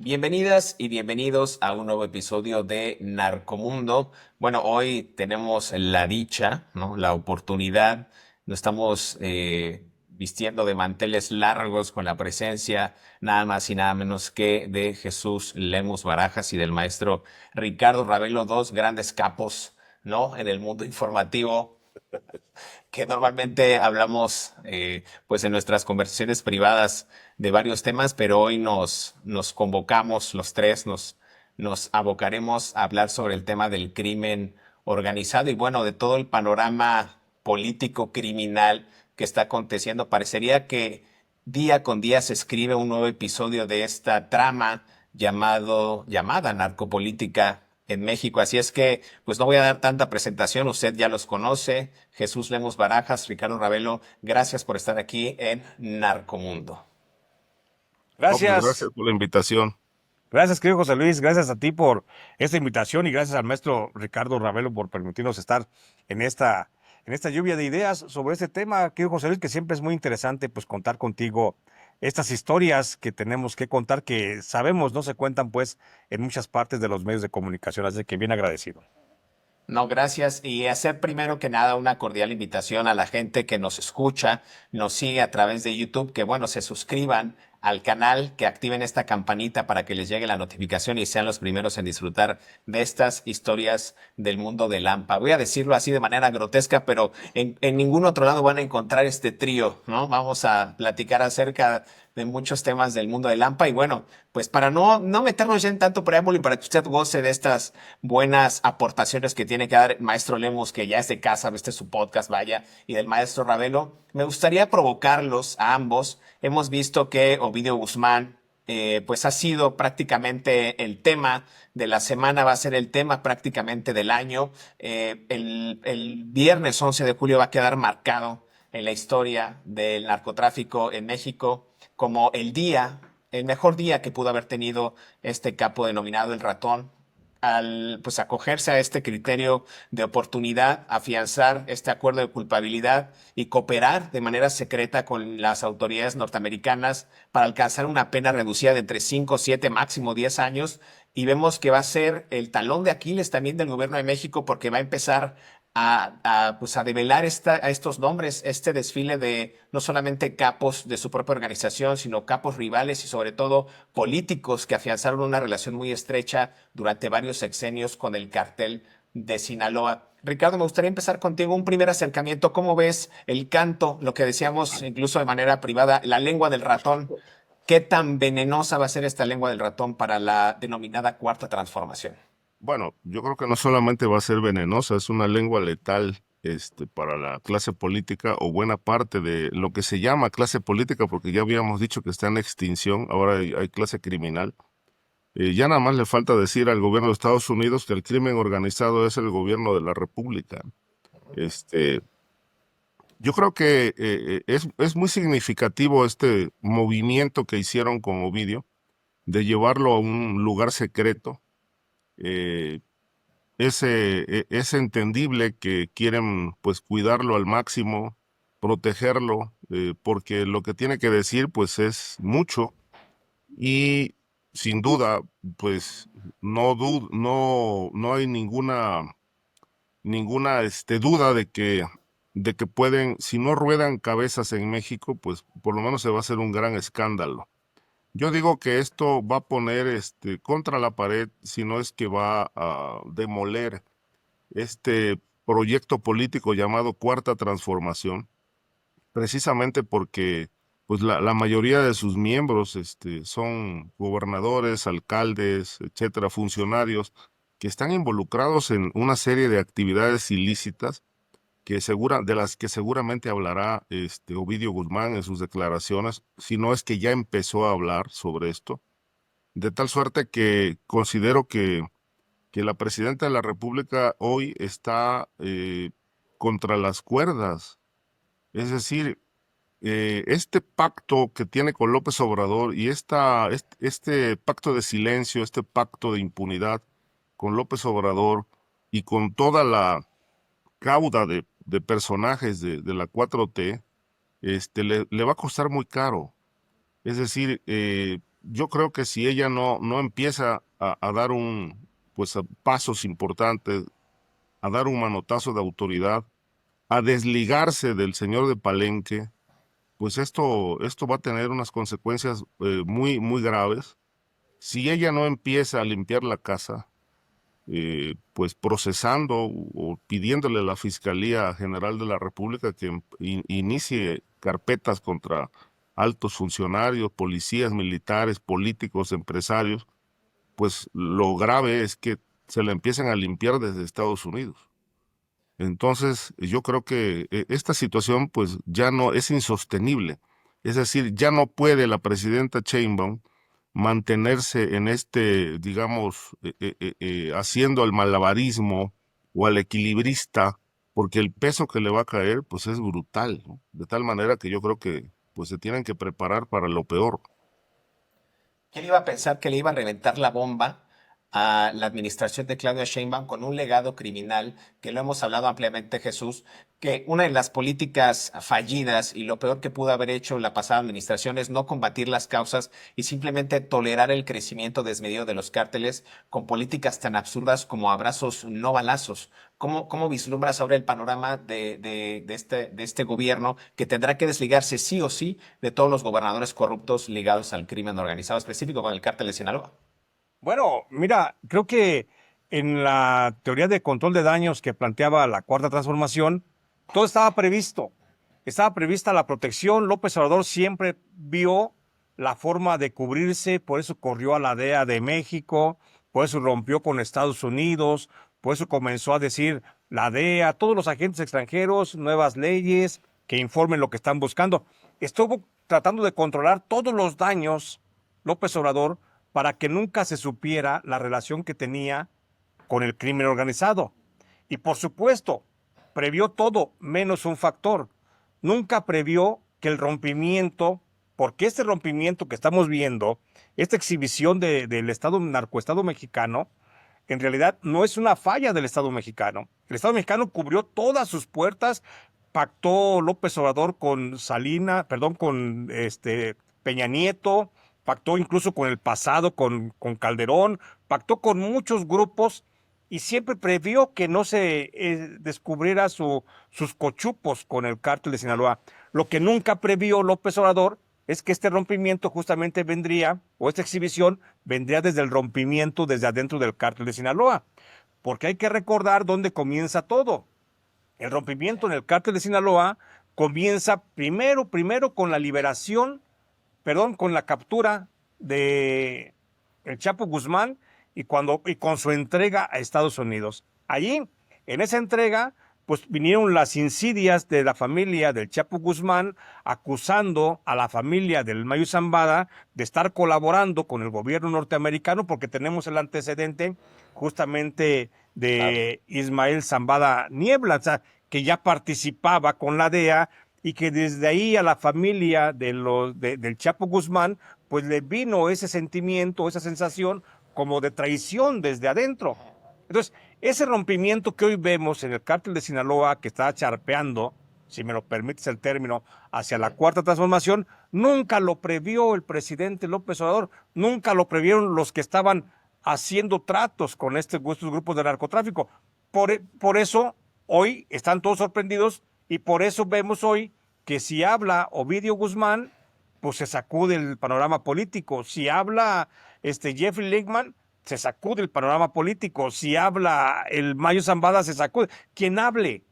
Bienvenidas y bienvenidos a un nuevo episodio de Narcomundo. Bueno, hoy tenemos la dicha, ¿no? La oportunidad. Nos estamos vistiendo de manteles largos con la presencia nada más y nada menos que de Jesús Lemus Barajas y del maestro Ricardo Ravelo, dos grandes capos, ¿no? En el mundo informativo que normalmente hablamos pues en nuestras conversaciones privadas de varios temas, pero hoy nos convocamos los tres, nos abocaremos a hablar sobre el tema del crimen organizado y bueno, de todo el panorama político criminal que está aconteciendo. Parecería que día con día se escribe un nuevo episodio de esta trama llamada narcopolítica en México. Así es que, pues no voy a dar tanta presentación, usted ya los conoce. Jesús Lemos Barajas, Ricardo Ravelo, gracias por estar aquí en Narcomundo. No, pues gracias Gracias, por la invitación. gracias querido José Luis, gracias a ti por esta invitación y gracias al maestro Ricardo Ravelo por permitirnos estar en esta lluvia de ideas sobre este tema, querido José Luis, que siempre es muy interesante pues contar contigo estas historias que tenemos que contar, que sabemos no se cuentan pues en muchas partes de los medios de comunicación, así que bien agradecido. No, gracias. Y hacer primero que nada una cordial invitación a la gente que nos escucha, nos sigue a través de YouTube, que bueno, se suscriban al canal, que activen esta campanita para que les llegue la notificación y sean los primeros en disfrutar de estas historias del mundo del AMPA. Voy a decirlo así de manera grotesca, pero en ningún otro lado van a encontrar este trío, ¿no? Vamos a platicar acerca de muchos temas del mundo del AMPA y bueno, pues para no meternos ya en tanto preámbulo y para que usted goce de estas buenas aportaciones que tiene que dar el maestro Lemos, que ya es de casa, este es su podcast, vaya, y del maestro Ravelo, me gustaría provocarlos a ambos. Hemos visto que Ovidio Guzmán, pues ha sido prácticamente el tema de la semana, va a ser el tema prácticamente del año. El viernes 11 de julio va a quedar marcado en la historia del narcotráfico en México como el mejor día que pudo haber tenido este capo denominado el ratón, al pues acogerse a este criterio de oportunidad, afianzar este acuerdo de culpabilidad y cooperar de manera secreta con las autoridades norteamericanas para alcanzar una pena reducida de entre 5, 7, máximo 10 años. Y vemos que va a ser el talón de Aquiles también del gobierno de México porque va a empezar pues a develar a estos nombres, este desfile de no solamente capos de su propia organización, sino capos rivales y sobre todo políticos que afianzaron una relación muy estrecha durante varios sexenios con el cartel de Sinaloa. Ricardo, me gustaría empezar contigo un primer acercamiento. ¿Cómo ves el canto, lo que decíamos incluso de manera privada, la lengua del ratón? ¿Qué tan venenosa va a ser esta lengua del ratón para la denominada cuarta transformación? Bueno, yo creo que no solamente va a ser venenosa, es una lengua letal, para la clase política o buena parte de lo que se llama clase política, porque ya habíamos dicho que está en extinción, ahora hay clase criminal. Ya nada más le falta decir al gobierno de Estados Unidos que el crimen organizado es el gobierno de la República. Este, yo creo que es muy significativo este movimiento que hicieron con Ovidio de llevarlo a un lugar secreto. Eh, es entendible que quieren pues cuidarlo al máximo, protegerlo, porque lo que tiene que decir pues es mucho y sin duda pues no hay ninguna duda de que pueden, si no ruedan cabezas en México, pues por lo menos se va a hacer un gran escándalo. Yo digo que esto va a poner contra la pared, si no es que va a demoler este proyecto político llamado Cuarta Transformación, precisamente porque pues la mayoría de sus miembros son gobernadores, alcaldes, etcétera, funcionarios que están involucrados en una serie de actividades ilícitas de las que seguramente hablará Ovidio Guzmán en sus declaraciones, si no es que ya empezó a hablar sobre esto, de tal suerte que considero que la presidenta de la República hoy está contra las cuerdas. Es decir, este pacto que tiene con López Obrador y este pacto de silencio, este pacto de impunidad con López Obrador y con toda la cauda de personajes de la 4T, le va a costar muy caro. Es decir, yo creo que si ella no empieza a dar pues a pasos importantes, a dar un manotazo de autoridad, a desligarse del señor de Palenque, pues esto va a tener unas consecuencias muy, muy graves. Si ella no empieza a limpiar la casa, pues procesando o pidiéndole a la Fiscalía General de la República que inicie carpetas contra altos funcionarios, policías, militares, políticos, empresarios, pues lo grave es que se la empiezan a limpiar desde Estados Unidos. Entonces, yo creo que esta situación pues ya no es insostenible. Es decir, ya no puede la presidenta Sheinbaum mantenerse en digamos, haciendo al malabarismo o al equilibrista, porque el peso que le va a caer pues es brutal, ¿no? De tal manera que yo creo que pues se tienen que preparar para lo peor. ¿Quién iba a pensar que le iba a reventar la bomba a la administración de Claudia Sheinbaum con un legado criminal, que lo hemos hablado ampliamente, Jesús, que una de las políticas fallidas y lo peor que pudo haber hecho la pasada administración es no combatir las causas y simplemente tolerar el crecimiento desmedido de los cárteles con políticas tan absurdas como abrazos no balazos? ¿Cómo vislumbras ahora el panorama de este gobierno que tendrá que desligarse sí o sí de todos los gobernadores corruptos ligados al crimen organizado, específico con el cártel de Sinaloa? Bueno, mira, creo que en la teoría de control de daños que planteaba la Cuarta Transformación, todo estaba previsto. Estaba prevista la protección. López Obrador siempre vio la forma de cubrirse, por eso corrió a la DEA de México, por eso rompió con Estados Unidos, por eso comenzó a decir la DEA, todos los agentes extranjeros, nuevas leyes que informen lo que están buscando. Estuvo tratando de controlar todos los daños, López Obrador, para que nunca se supiera la relación que tenía con el crimen organizado. Y por supuesto, previó todo menos un factor. Nunca previó que el rompimiento, porque este rompimiento que estamos viendo, esta exhibición del Estado narcoestado mexicano, en realidad no es una falla del Estado mexicano. El Estado mexicano cubrió todas sus puertas, pactó López Obrador con con Peña Nieto, pactó incluso con el pasado, con Calderón, pactó con muchos grupos y siempre previó que no se descubriera sus cochupos con el cártel de Sinaloa. Lo que nunca previó López Obrador es que este rompimiento justamente vendría, o esta exhibición vendría desde el rompimiento desde adentro del cártel de Sinaloa, porque hay que recordar dónde comienza todo. El rompimiento en el cártel de Sinaloa comienza primero con la con la captura de el Chapo Guzmán y con su entrega a Estados Unidos. Allí, en esa entrega, pues vinieron las insidias de la familia del Chapo Guzmán acusando a la familia del Mayo Zambada de estar colaborando con el gobierno norteamericano porque tenemos el antecedente justamente de Ismael Zambada Niebla, o sea, que ya participaba con la DEA y que desde ahí a la familia del Chapo Guzmán pues le vino ese sentimiento, esa sensación como de traición desde adentro. Entonces, ese rompimiento que hoy vemos en el cártel de Sinaloa, que está charpeando, si me lo permites el término, hacia la Cuarta Transformación, nunca lo previó el presidente López Obrador, nunca lo previeron los que estaban haciendo tratos con estos grupos de narcotráfico. Por eso, hoy están todos sorprendidos y por eso vemos hoy que si habla Ovidio Guzmán, pues se sacude el panorama político. Si habla Jeffrey Lichtman, se sacude el panorama político. Si habla el Mayo Zambada, se sacude. Quien hable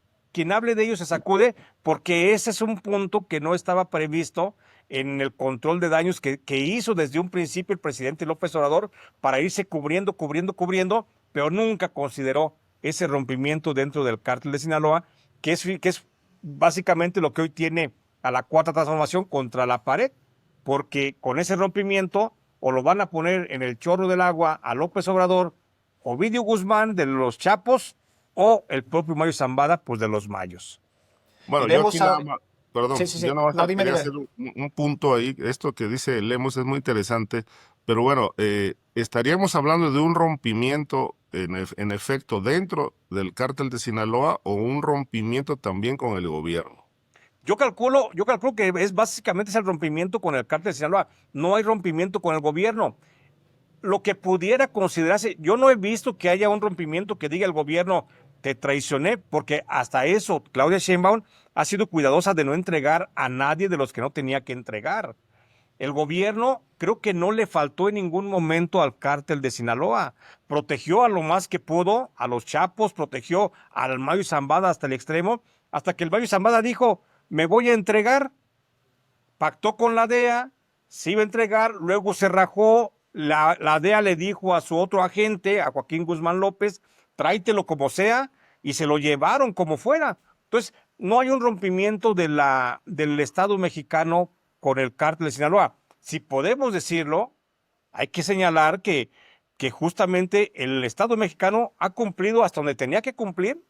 de ellos se sacude, porque ese es un punto que no estaba previsto en el control de daños que hizo desde un principio el presidente López Obrador para irse cubriendo, pero nunca consideró ese rompimiento dentro del cártel de Sinaloa, que es básicamente lo que hoy tiene a la Cuarta Transformación contra la pared, porque con ese rompimiento o lo van a poner en el chorro del agua a López Obrador, Ovidio Guzmán de los Chapos o el propio Mayo Zambada, pues de los Mayos. Bueno, Y yo aquí vemos nada ahora... más, perdón, Sí, sí, yo sí. nada No, más dime, quería dime. hacer un punto ahí. Esto que dice Lemos es muy interesante, pero bueno, estaríamos hablando de un rompimiento en efecto dentro del cártel de Sinaloa o un rompimiento también con el gobierno. Yo calculo que es básicamente es el rompimiento con el cártel de Sinaloa. No hay rompimiento con el gobierno. Lo que pudiera considerarse, yo no he visto que haya un rompimiento que diga el gobierno, te traicioné, porque hasta eso Claudia Sheinbaum ha sido cuidadosa de no entregar a nadie de los que no tenía que entregar. El gobierno creo que no le faltó en ningún momento al cártel de Sinaloa. Protegió a lo más que pudo, a los Chapos, protegió al Mayo Zambada hasta el extremo, hasta que el Mayo Zambada dijo, me voy a entregar, pactó con la DEA, se iba a entregar, luego se rajó, la DEA le dijo a su otro agente, a Joaquín Guzmán López, tráetelo como sea, y se lo llevaron como fuera. Entonces, no hay un rompimiento del Estado mexicano con el cártel de Sinaloa. Si podemos decirlo, hay que señalar que justamente el Estado mexicano ha cumplido hasta donde tenía que cumplir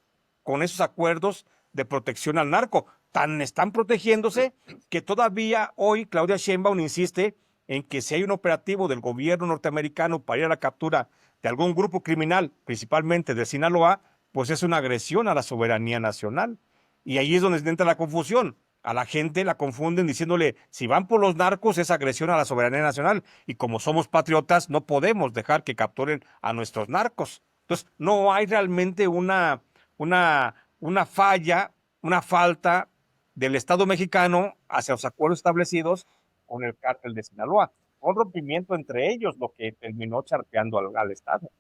con esos acuerdos de protección al narco. Tan están protegiéndose que todavía hoy Claudia Sheinbaum insiste en que si hay un operativo del gobierno norteamericano para ir a la captura de algún grupo criminal, principalmente de Sinaloa, pues es una agresión a la soberanía nacional. Y ahí es donde entra la confusión. A la gente la confunden diciéndole, si van por los narcos es agresión a la soberanía nacional. Y como somos patriotas, no podemos dejar que capturen a nuestros narcos. Entonces, no hay realmente una falla, una falta del Estado mexicano hacia los acuerdos establecidos con el cártel de Sinaloa. Un rompimiento entre ellos lo que terminó charpeando al Estado.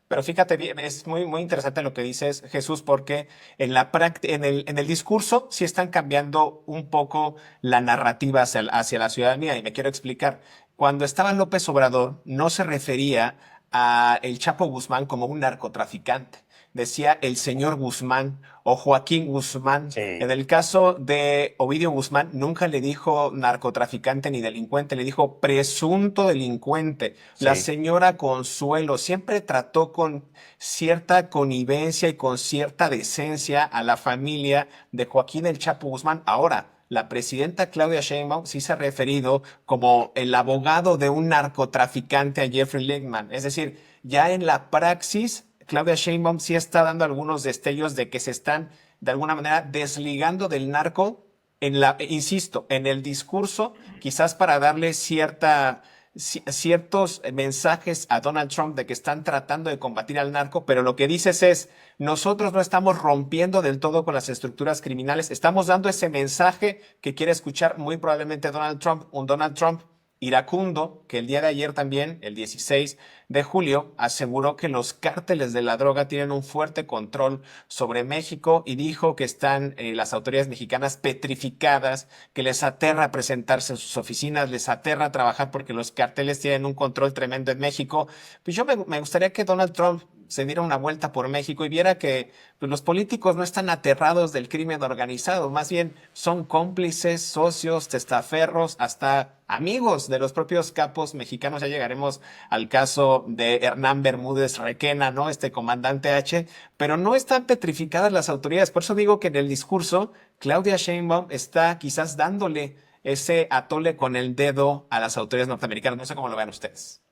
Pero fíjate bien, es muy interesante lo que dices, Jesús, porque en el discurso sí están cambiando un poco la narrativa hacia la ciudadanía, y me quiero explicar. Cuando estaba López Obrador, no se refería a el Chapo Guzmán como un narcotraficante. Decía el señor Guzmán o Joaquín Guzmán. Sí, En el caso de Ovidio Guzmán, nunca le dijo narcotraficante ni delincuente, le dijo presunto delincuente. La sí. señora Consuelo siempre trató con cierta connivencia y con cierta decencia a la familia de Joaquín El Chapo Guzmán. Ahora, la presidenta Claudia Sheinbaum sí se ha referido como el abogado de un narcotraficante a Jeffrey Lichtman. Es decir, ya en la praxis, Claudia Sheinbaum sí está dando algunos destellos de que se están de alguna manera desligando del narco insisto, en el discurso, quizás para darle ciertos mensajes a Donald Trump de que están tratando de combatir al narco, pero lo que dices es, nosotros no estamos rompiendo del todo con las estructuras criminales, estamos dando ese mensaje que quiere escuchar muy probablemente Donald Trump, un Donald Trump iracundo, que el día de ayer también, el 16 de julio, aseguró que los cárteles de la droga tienen un fuerte control sobre México y dijo que están las autoridades mexicanas petrificadas, que les aterra presentarse en sus oficinas, les aterra trabajar porque los carteles tienen un control tremendo en México. Pues yo me gustaría que Donald Trump se diera una vuelta por México y viera que pues, los políticos no están aterrados del crimen organizado, más bien son cómplices, socios, testaferros, hasta amigos de los propios capos mexicanos. Ya llegaremos al caso de Hernán Bermúdez Requena, ¿no? Este comandante H, pero no están petrificadas las autoridades. Por eso digo que en el discurso Claudia Sheinbaum está quizás dándole ese atole con el dedo a las autoridades norteamericanas. No sé cómo lo vean ustedes.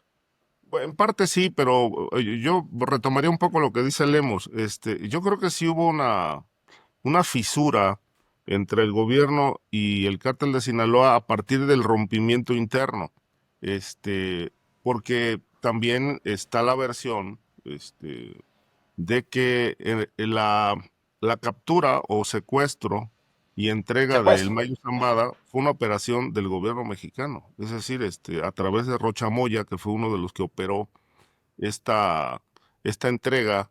Bueno, en parte sí, pero yo retomaría un poco lo que dice Lemos. Yo creo que sí hubo una fisura entre el gobierno y el cártel de Sinaloa a partir del rompimiento interno. Este, Porque también está la versión, de que la captura o secuestro y entrega del Secuestro. Mayo Zambada fue una operación del gobierno mexicano, es decir, a través de Rocha Moya, que fue uno de los que operó esta, esta entrega.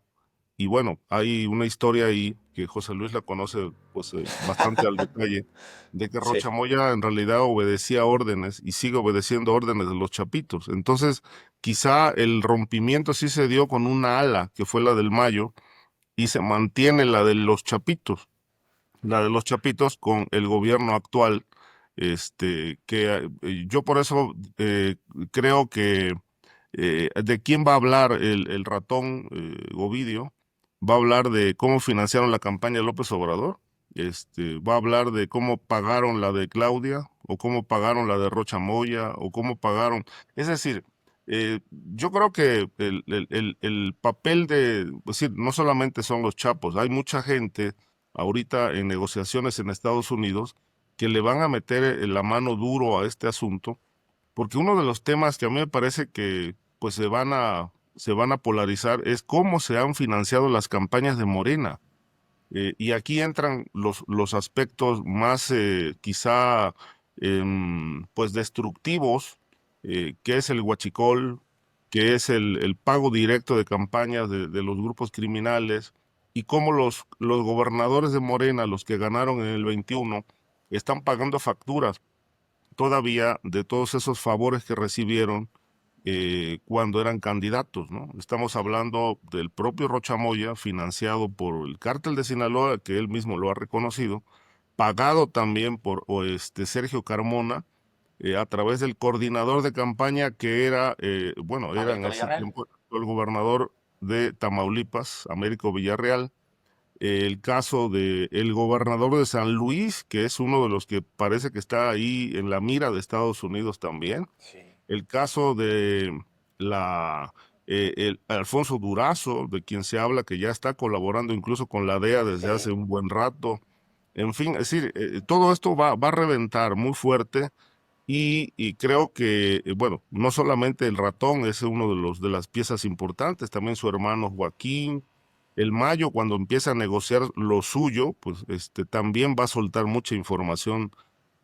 Y bueno, hay una historia ahí que José Luis la conoce pues bastante al detalle, de que Sí. Rocha Moya en realidad obedecía órdenes y sigue obedeciendo órdenes de los Chapitos. Entonces, quizá el rompimiento sí se dio con una ala, que fue la del Mayo, y se mantiene la de los Chapitos con el gobierno actual, que yo por eso creo que de quién va a hablar el ratón Ovidio. Va a hablar de cómo financiaron la campaña de López Obrador, va a hablar de cómo pagaron la de Claudia, o cómo pagaron la de Rocha Moya, o cómo pagaron. Es decir, yo creo que el papel pues sí, no solamente son los chapos, hay mucha gente ahorita en negociaciones en Estados Unidos que le van a meter la mano duro a este asunto, porque uno de los temas que a mí me parece que pues se van a polarizar es cómo se han financiado las campañas de Morena. Y aquí entran los aspectos más quizá pues destructivos, que es el huachicol, que es el pago directo de campañas de los grupos criminales, y cómo los gobernadores de Morena, los que ganaron en el 21, están pagando facturas todavía de todos esos favores que recibieron cuando eran candidatos, ¿no? Estamos hablando del propio Rocha Moya, financiado por el cártel de Sinaloa, que él mismo lo ha reconocido, pagado también por Sergio Carmona, a través del coordinador de campaña que era, bueno, era en Américo ese Villarreal. tiempo el gobernador de Tamaulipas, Américo Villarreal. El caso de el gobernador de San Luis, que es uno de los que parece que está ahí en la mira de Estados Unidos también. Sí. El caso de el Alfonso Durazo, de quien se habla que ya está colaborando incluso con la DEA desde hace un buen rato. En fin, es decir, todo esto va a reventar muy fuerte, y creo que, bueno, no solamente el ratón es uno de las piezas importantes, también su hermano Joaquín. El Mayo, cuando empieza a negociar lo suyo, pues también va a soltar mucha información,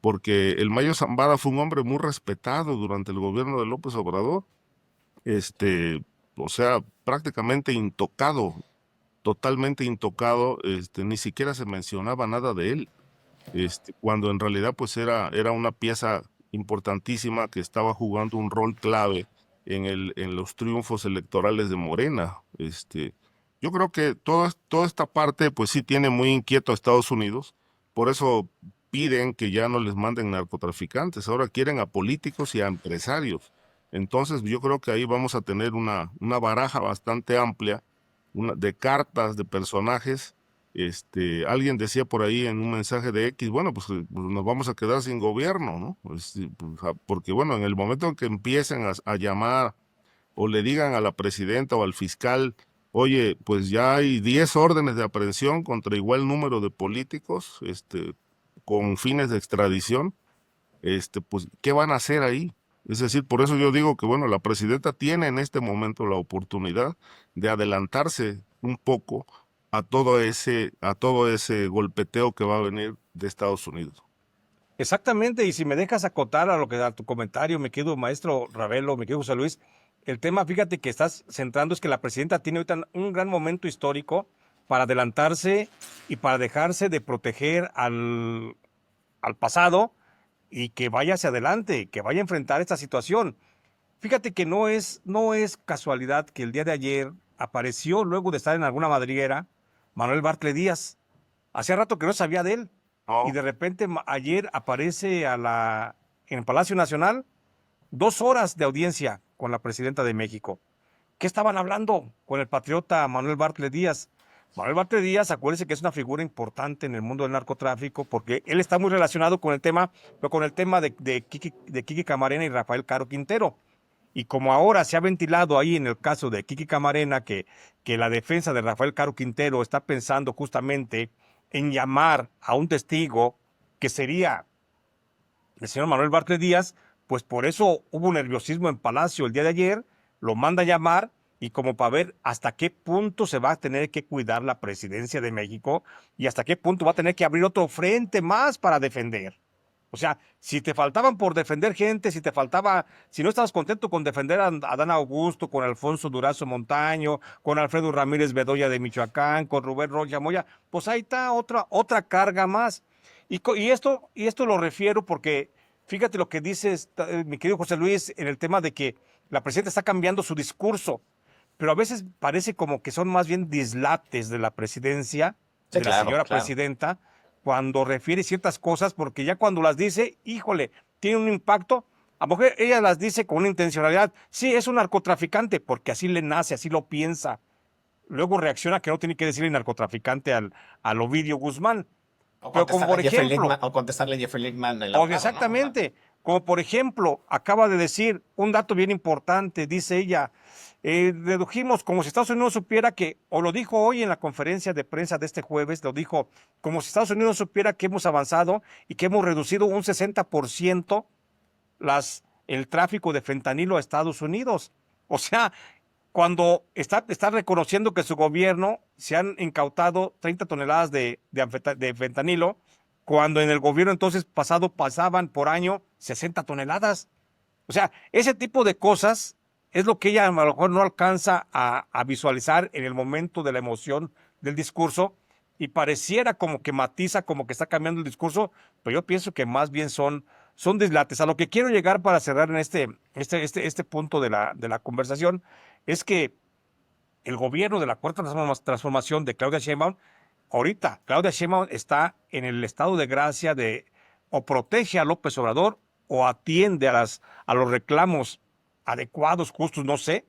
porque el Mayo Zambada fue un hombre muy respetado durante el gobierno de López Obrador, o sea, prácticamente intocado, totalmente intocado, ni siquiera se mencionaba nada de él, cuando en realidad pues era una pieza importantísima que estaba jugando un rol clave en los triunfos electorales de Morena. Yo creo que toda esta parte pues sí tiene muy inquieto a Estados Unidos, por eso piden que ya no les manden narcotraficantes, ahora quieren a políticos y a empresarios. Entonces yo creo que ahí vamos a tener una baraja bastante amplia, de cartas, de personajes. Alguien decía por ahí en un mensaje de X, bueno, pues nos vamos a quedar sin gobierno, ¿no? Porque bueno, en el momento en que empiecen a llamar o le digan a la presidenta o al fiscal, oye, pues ya hay 10 órdenes de aprehensión contra igual número de políticos, con fines de extradición, pues, ¿qué van a hacer ahí? Es decir, por eso yo digo que, bueno, la presidenta tiene en este momento la oportunidad de adelantarse un poco a todo ese golpeteo que va a venir de Estados Unidos. Exactamente, y si me dejas acotar a tu comentario, me quedo, maestro Ravelo, me quedo José Luis, el tema, fíjate que estás centrando es que la presidenta tiene ahorita un gran momento histórico para adelantarse y para dejarse de proteger al pasado y que vaya hacia adelante, que vaya a enfrentar esta situación. Fíjate que no es casualidad que el día de ayer apareció, luego de estar en alguna madriguera, Manuel Bartlett Díaz. Hacía rato que no sabía de él. Y de repente ayer aparece en el Palacio Nacional 2 horas de audiencia con la presidenta de México. ¿Qué estaban hablando con el patriota Manuel Bartlett Díaz? Manuel Bartlett Díaz, acuérdense que es una figura importante en el mundo del narcotráfico porque él está muy relacionado con el tema, pero con el tema de Kiki Camarena y Rafael Caro Quintero. Y como ahora se ha ventilado ahí en el caso de Kiki Camarena que la defensa de Rafael Caro Quintero está pensando justamente en llamar a un testigo que sería el señor Manuel Bartlett Díaz, pues por eso hubo un nerviosismo en Palacio el día de ayer, lo manda a llamar y como para ver hasta qué punto se va a tener que cuidar la presidencia de México y hasta qué punto va a tener que abrir otro frente más para defender. O sea, si te faltaban por defender gente, si no estabas contento con defender a Adán Augusto, con Alfonso Durazo Montaño, con Alfredo Ramírez Bedoya de Michoacán, con Rubén Rocha Moya, pues ahí está otra carga más. Y esto lo refiero porque fíjate lo que dices, mi querido José Luis, en el tema de que la presidenta está cambiando su discurso, pero a veces parece como que son más bien dislates de la presidencia, Sí, de la claro, señora claro. presidenta, cuando refiere ciertas cosas, porque ya cuando las dice, híjole, tiene un impacto. A lo mejor ella las dice con una intencionalidad. Sí, es un narcotraficante, porque así le nace, así lo piensa. Luego reacciona que no tiene que decirle narcotraficante al Ovidio Guzmán. Pero como por ejemplo, O contestarle a Jeffrey Lichtman, el abogado, ¿no? exactamente, como por ejemplo, acaba de decir un dato bien importante, dice ella, dedujimos como si Estados Unidos supiera que, o lo dijo hoy en la conferencia de prensa de este jueves, lo dijo como si Estados Unidos supiera que hemos avanzado y que hemos reducido un 60% el tráfico de fentanilo a Estados Unidos. O sea, cuando está reconociendo que su gobierno se han incautado 30 toneladas de fentanilo, cuando en el gobierno entonces pasado pasaban por año 60 toneladas. O sea, ese tipo de cosas es lo que ella a lo mejor no alcanza a visualizar en el momento de la emoción del discurso y pareciera como que matiza, como que está cambiando el discurso, pero yo pienso que más bien son dislates. A lo que quiero llegar para cerrar en este punto de la conversación es que el gobierno de la Cuarta Transformación de Claudia Sheinbaum, ahorita Claudia Sheinbaum está en el estado de gracia de o protege a López Obrador o atiende a los reclamos adecuados, justos, no sé,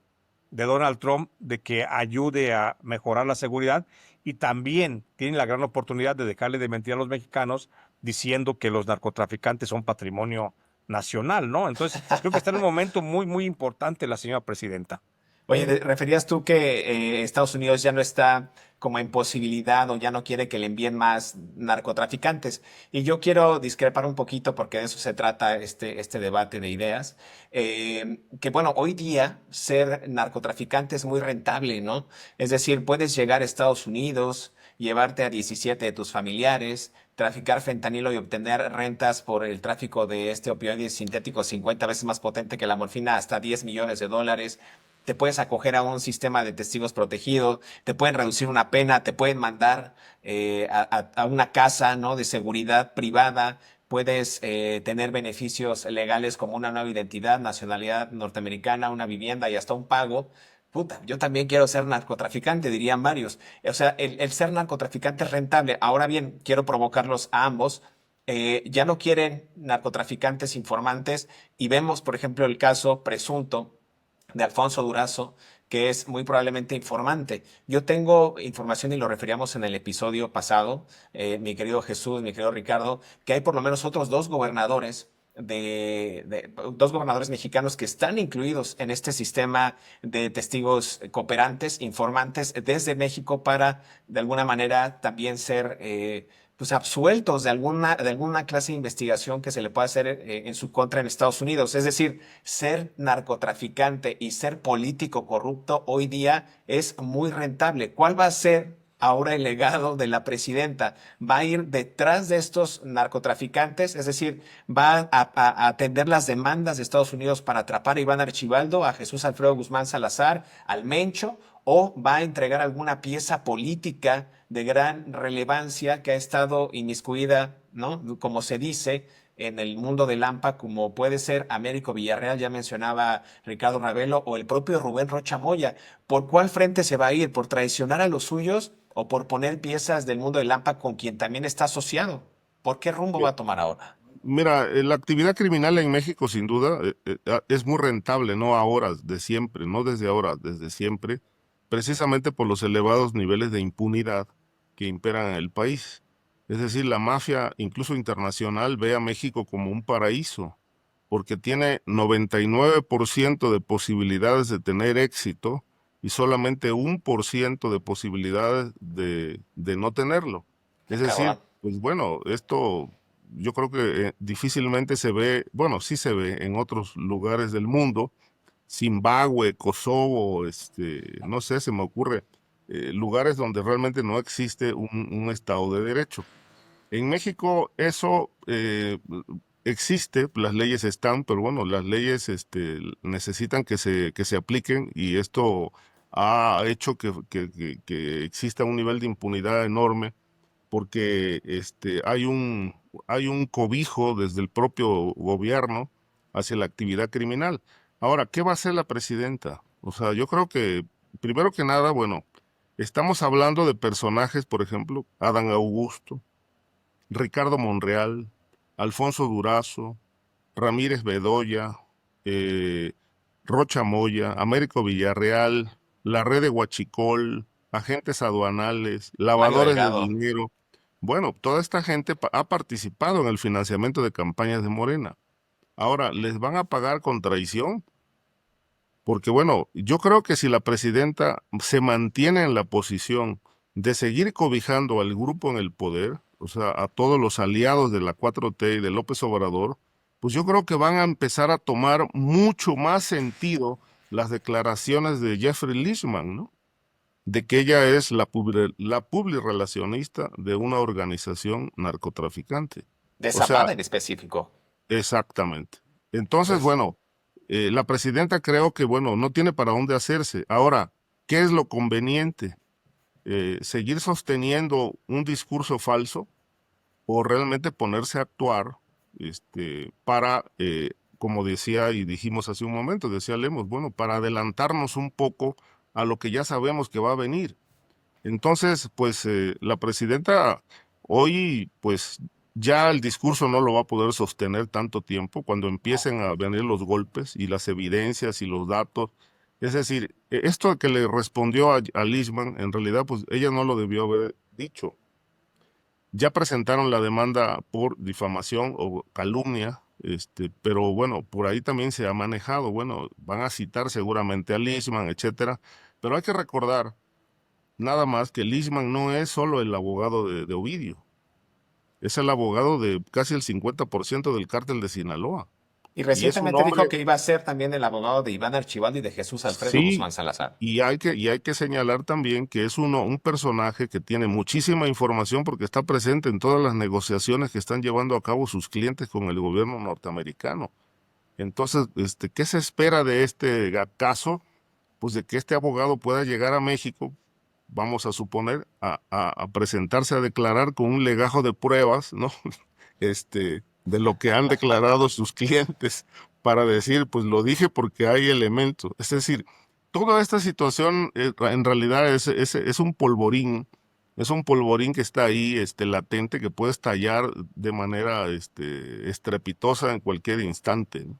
de Donald Trump de que ayude a mejorar la seguridad y también tiene la gran oportunidad de dejarle de mentir a los mexicanos diciendo que los narcotraficantes son patrimonio nacional, ¿no? Entonces, creo que está en un momento muy, muy importante la señora presidenta. Oye, referías tú que Estados Unidos ya no está como en posibilidad o ya no quiere que le envíen más narcotraficantes. Y yo quiero discrepar un poquito porque de eso se trata este debate de ideas. Que bueno, hoy día ser narcotraficante es muy rentable, ¿no? Es decir, puedes llegar a Estados Unidos, llevarte a 17 de tus familiares, traficar fentanilo y obtener rentas por el tráfico de este opioide sintético 50 veces más potente que la morfina, hasta 10 millones de dólares. Te puedes acoger a un sistema de testigos protegidos, te pueden reducir una pena, te pueden mandar a una casa, ¿no?, de seguridad privada, puedes tener beneficios legales como una nueva identidad, nacionalidad norteamericana, una vivienda y hasta un pago. Puta, yo también quiero ser narcotraficante, dirían varios. O sea, el ser narcotraficante es rentable. Ahora bien, quiero provocarlos a ambos. Ya no quieren narcotraficantes informantes y vemos, por ejemplo, el caso presunto de Alfonso Durazo, que es muy probablemente informante. Yo tengo información y lo referíamos en el episodio pasado, mi querido Jesús, mi querido Ricardo, que hay por lo menos otros dos gobernadores dos gobernadores mexicanos que están incluidos en este sistema de testigos cooperantes, informantes desde México para de alguna manera también ser pues absueltos de alguna clase de investigación que se le pueda hacer en su contra en Estados Unidos. Es decir, ser narcotraficante y ser político corrupto hoy día es muy rentable. ¿Cuál va a ser ahora el legado de la presidenta? ¿Va a ir detrás de estos narcotraficantes? Es decir, ¿va a atender las demandas de Estados Unidos para atrapar a Iván Archibaldo, a Jesús Alfredo Guzmán Salazar, al Mencho? ¿O va a entregar alguna pieza política de gran relevancia que ha estado inmiscuida, ¿no?, como se dice, en el mundo del AMPA, como puede ser Américo Villarreal, ya mencionaba Ricardo Ravelo, o el propio Rubén Rocha Moya? ¿Por cuál frente se va a ir? ¿Por traicionar a los suyos o por poner piezas del mundo del AMPA con quien también está asociado? ¿Por qué rumbo va a tomar ahora? Mira, la actividad criminal en México sin duda es muy rentable, no ahora, de siempre, no desde ahora, desde siempre, precisamente por los elevados niveles de impunidad que imperan en el país. Es decir, la mafia, incluso internacional, ve a México como un paraíso, porque tiene 99% de posibilidades de tener éxito y solamente 1% de posibilidades de no tenerlo. Es decir, Cabrón. pues bueno, esto yo creo que difícilmente se ve, bueno, sí se ve en otros lugares del mundo, Zimbabue, Kosovo, no sé, se me ocurre, lugares donde realmente no existe un Estado de Derecho. En México eso existe, las leyes están, pero bueno, las leyes necesitan que se apliquen y esto ha hecho que exista un nivel de impunidad enorme porque hay un cobijo desde el propio gobierno hacia la actividad criminal. Ahora, ¿qué va a hacer la presidenta? O sea, yo creo que, primero que nada, bueno, estamos hablando de personajes, por ejemplo, Adán Augusto, Ricardo Monreal, Alfonso Durazo, Ramírez Bedoya, eh, Rocha Moya, Américo Villarreal, la red de Huachicol, agentes aduanales, Mario lavadores de Delgado. dinero. Bueno, toda esta gente ha participado en el financiamiento de campañas de Morena. Ahora, ¿les van a pagar con traición? Porque bueno, yo creo que si la presidenta se mantiene en la posición de seguir cobijando al grupo en el poder, o sea, a todos los aliados de la 4T y de López Obrador, pues yo creo que van a empezar a tomar mucho más sentido las declaraciones de Jeffrey Leachman, ¿no? De que ella es la publirelacionista de una organización narcotraficante. De O sea, Zapata en específico. exactamente. Entonces, Pues, bueno, la presidenta creo que, bueno, no tiene para dónde hacerse. Ahora, ¿qué es lo conveniente? ¿Seguir sosteniendo un discurso falso o realmente ponerse a actuar para, como decía y dijimos hace un momento, decía Lemos, bueno, para adelantarnos un poco a lo que ya sabemos que va a venir? Entonces, pues la presidenta hoy, pues ya el discurso no lo va a poder sostener tanto tiempo cuando empiecen a venir los golpes y las evidencias y los datos. Es decir, esto que le respondió a Leishman, en realidad, pues ella no lo debió haber dicho. Ya presentaron la demanda por difamación o calumnia, pero bueno, por ahí también se ha manejado. Bueno, van a citar seguramente a Leishman, etcétera, pero hay que recordar nada más que Leishman no es solo el abogado de Ovidio, es el abogado de casi el 50% del cártel de Sinaloa. y Y es un recientemente dijo hombre, que iba a ser también el abogado de Iván Archibaldo y de Jesús Alfredo sí, Guzmán Salazar. y hay que señalar también que es un personaje que tiene muchísima información porque está presente en todas las negociaciones que están llevando a cabo sus clientes con el gobierno norteamericano. Entonces, ¿qué se espera de este caso? Pues de que este abogado pueda llegar a México, vamos a suponer, a presentarse a declarar con un legajo de pruebas, ¿no? De lo que han declarado sus clientes para decir, pues lo dije porque hay elementos. Es decir, toda esta situación en realidad es un polvorín que está ahí, latente, que puede estallar de manera, estrepitosa en cualquier instante, ¿no?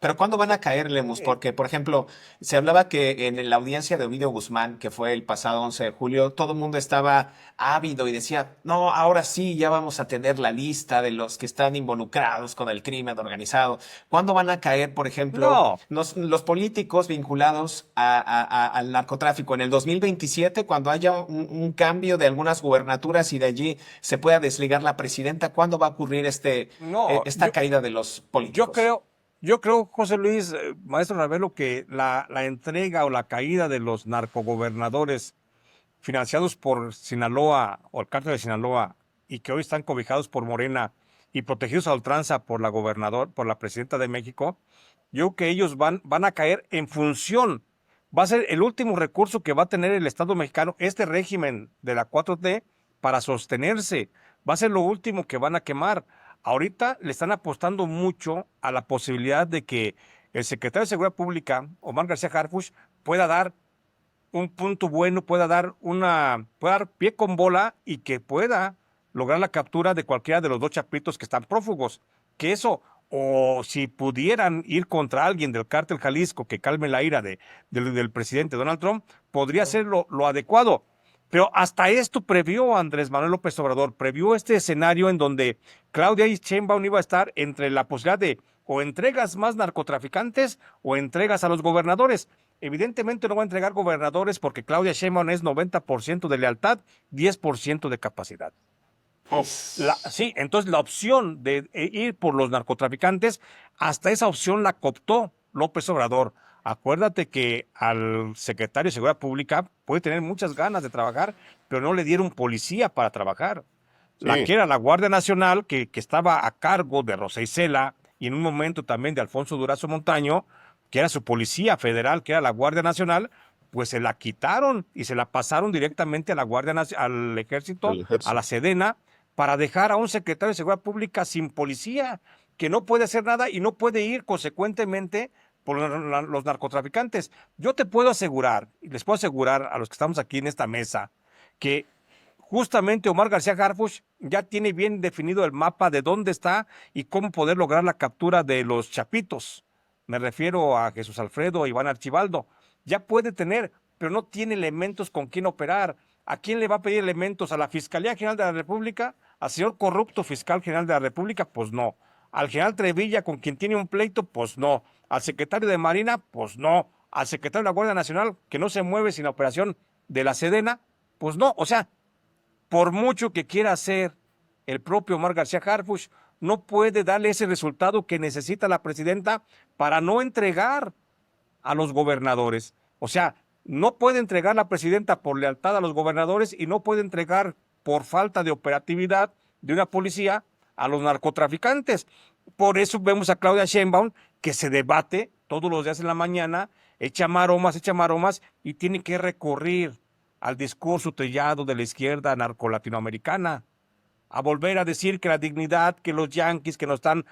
Pero ¿cuándo van a caer, Lemus? Porque, por ejemplo, se hablaba que en la audiencia de Ovidio Guzmán, que fue el pasado 11 de julio, todo el mundo estaba ávido y decía, no, ahora sí, ya vamos a tener la lista de los que están involucrados con el crimen organizado. ¿Cuándo van a caer, por ejemplo, No, los políticos vinculados al narcotráfico? ¿En el 2027, cuando haya un cambio de algunas gubernaturas y de allí se pueda desligar la presidenta? ¿Cuándo va a ocurrir no, esta caída de los yo políticos? creo, yo creo, José Luis, maestro Ravelo, que la entrega o la caída de los narcogobernadores financiados por Sinaloa o el cártel de Sinaloa y que hoy están cobijados por Morena y protegidos a ultranza por por la presidenta de México, yo creo que ellos van a caer en función, va a ser el último recurso que va a tener el Estado mexicano, este régimen de la 4T, para sostenerse. Va a ser lo último que van a quemar. Ahorita le están apostando mucho a la posibilidad de que el secretario de Seguridad Pública, Omar García Harfuch, pueda dar un punto bueno, pueda dar pie con bola y que pueda lograr la captura de cualquiera de los dos chapitos que están prófugos. Que eso, o si pudieran ir contra alguien del cártel Jalisco que calme la ira del presidente Donald Trump, podría ser lo adecuado. Pero hasta esto previó Andrés Manuel López Obrador, previó este escenario en donde Claudia Sheinbaum iba a estar entre la posibilidad de o entregas más narcotraficantes o entregas a los gobernadores. Evidentemente no va a entregar gobernadores porque Claudia Sheinbaum es 90% de lealtad, 10% de capacidad. Sí, entonces la opción de ir por los narcotraficantes, hasta esa opción la cooptó López Obrador. Acuérdate que al secretario de Seguridad Pública puede tener muchas ganas de trabajar, pero no le dieron policía para trabajar. La Sí, que era la Guardia Nacional, que estaba a cargo de Rosa Isela y en un momento también de Alfonso Durazo Montaño, que era su policía federal, que era la Guardia Nacional, pues se la quitaron y se la pasaron directamente a la al Ejército, el a la ejército. Sedena, para dejar a un secretario de Seguridad Pública sin policía, que no puede hacer nada y no puede ir consecuentemente por los narcotraficantes. Yo te puedo asegurar, y les puedo asegurar a los que estamos aquí en esta mesa, que justamente Omar García Harfuch ya tiene bien definido el mapa de dónde está y cómo poder lograr la captura de los chapitos. Me refiero a Jesús Alfredo, Iván Archibaldo. Ya puede tener, pero no tiene elementos con quién operar. ¿A quién le va a pedir elementos? ¿A la Fiscalía General de la República? ¿Al señor corrupto fiscal general de la República? Pues no. ¿Al general Trevilla, con quien tiene un pleito? Pues no. ¿Al secretario de Marina? Pues no. al secretario de la Guardia Nacional, que no se mueve sin la operación de la Sedena, pues no, o sea, por mucho que quiera hacer el propio Omar García Harfuch, no puede darle ese resultado que necesita la presidenta para no entregar a los gobernadores. O sea, no puede entregar la presidenta por lealtad a los gobernadores y no puede entregar por falta de operatividad de una policía a los narcotraficantes. Por eso vemos a Claudia Sheinbaum que se debate todos los días en la mañana, echa maromas y tiene que recurrir al discurso trillado de la izquierda narco-latinoamericana, a volver a decir que la dignidad, que los yanquis que nos están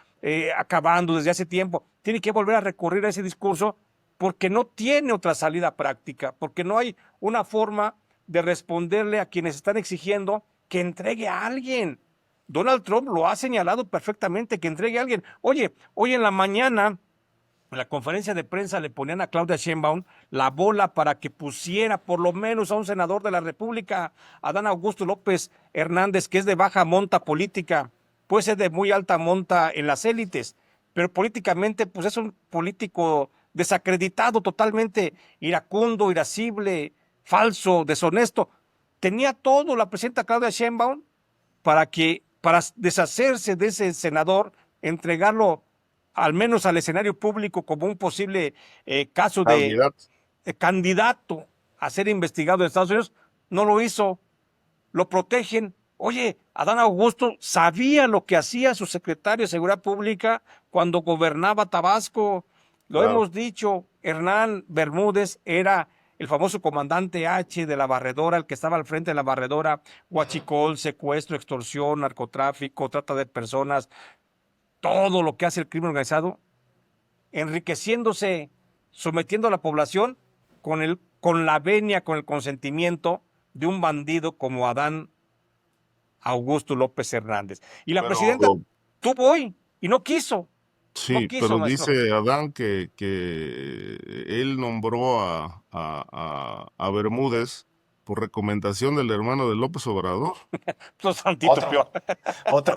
acabando desde hace tiempo, tiene que volver a recurrir a ese discurso porque no tiene otra salida práctica, porque no hay una forma de responderle a quienes están exigiendo que entregue a alguien. Donald Trump lo ha señalado perfectamente, que entregue a alguien. Oye, hoy en la mañana, en la conferencia de prensa le ponían a Claudia Sheinbaum la bola para que pusiera por lo menos a un senador de la República, a Adán Augusto López Hernández, que es de baja monta política, puede ser de muy alta monta en las élites, pero políticamente pues es un político desacreditado, totalmente iracundo, irascible, falso, deshonesto. Tenía todo la presidenta Claudia Sheinbaum para deshacerse de ese senador, entregarlo al menos al escenario público como un posible caso Candidato. de candidato a ser investigado en Estados Unidos, no lo hizo, lo protegen. Oye, Adán Augusto sabía lo que hacía su secretario de Seguridad Pública cuando gobernaba Tabasco. Lo Claro. hemos dicho, Hernán Bermúdez era el famoso comandante H de la barredora, el que estaba al frente de la barredora, huachicol, secuestro, extorsión, narcotráfico, trata de personas, todo lo que hace el crimen organizado, enriqueciéndose, sometiendo a la población con la venia, con el consentimiento de un bandido como Adán Augusto López Hernández. Y la presidenta Pero tuvo hoy y no sí, quiso, pero maestro. dice Adán que él nombró a Bermúdez por recomendación del hermano de López Obrador. Los tantito Otro, peor.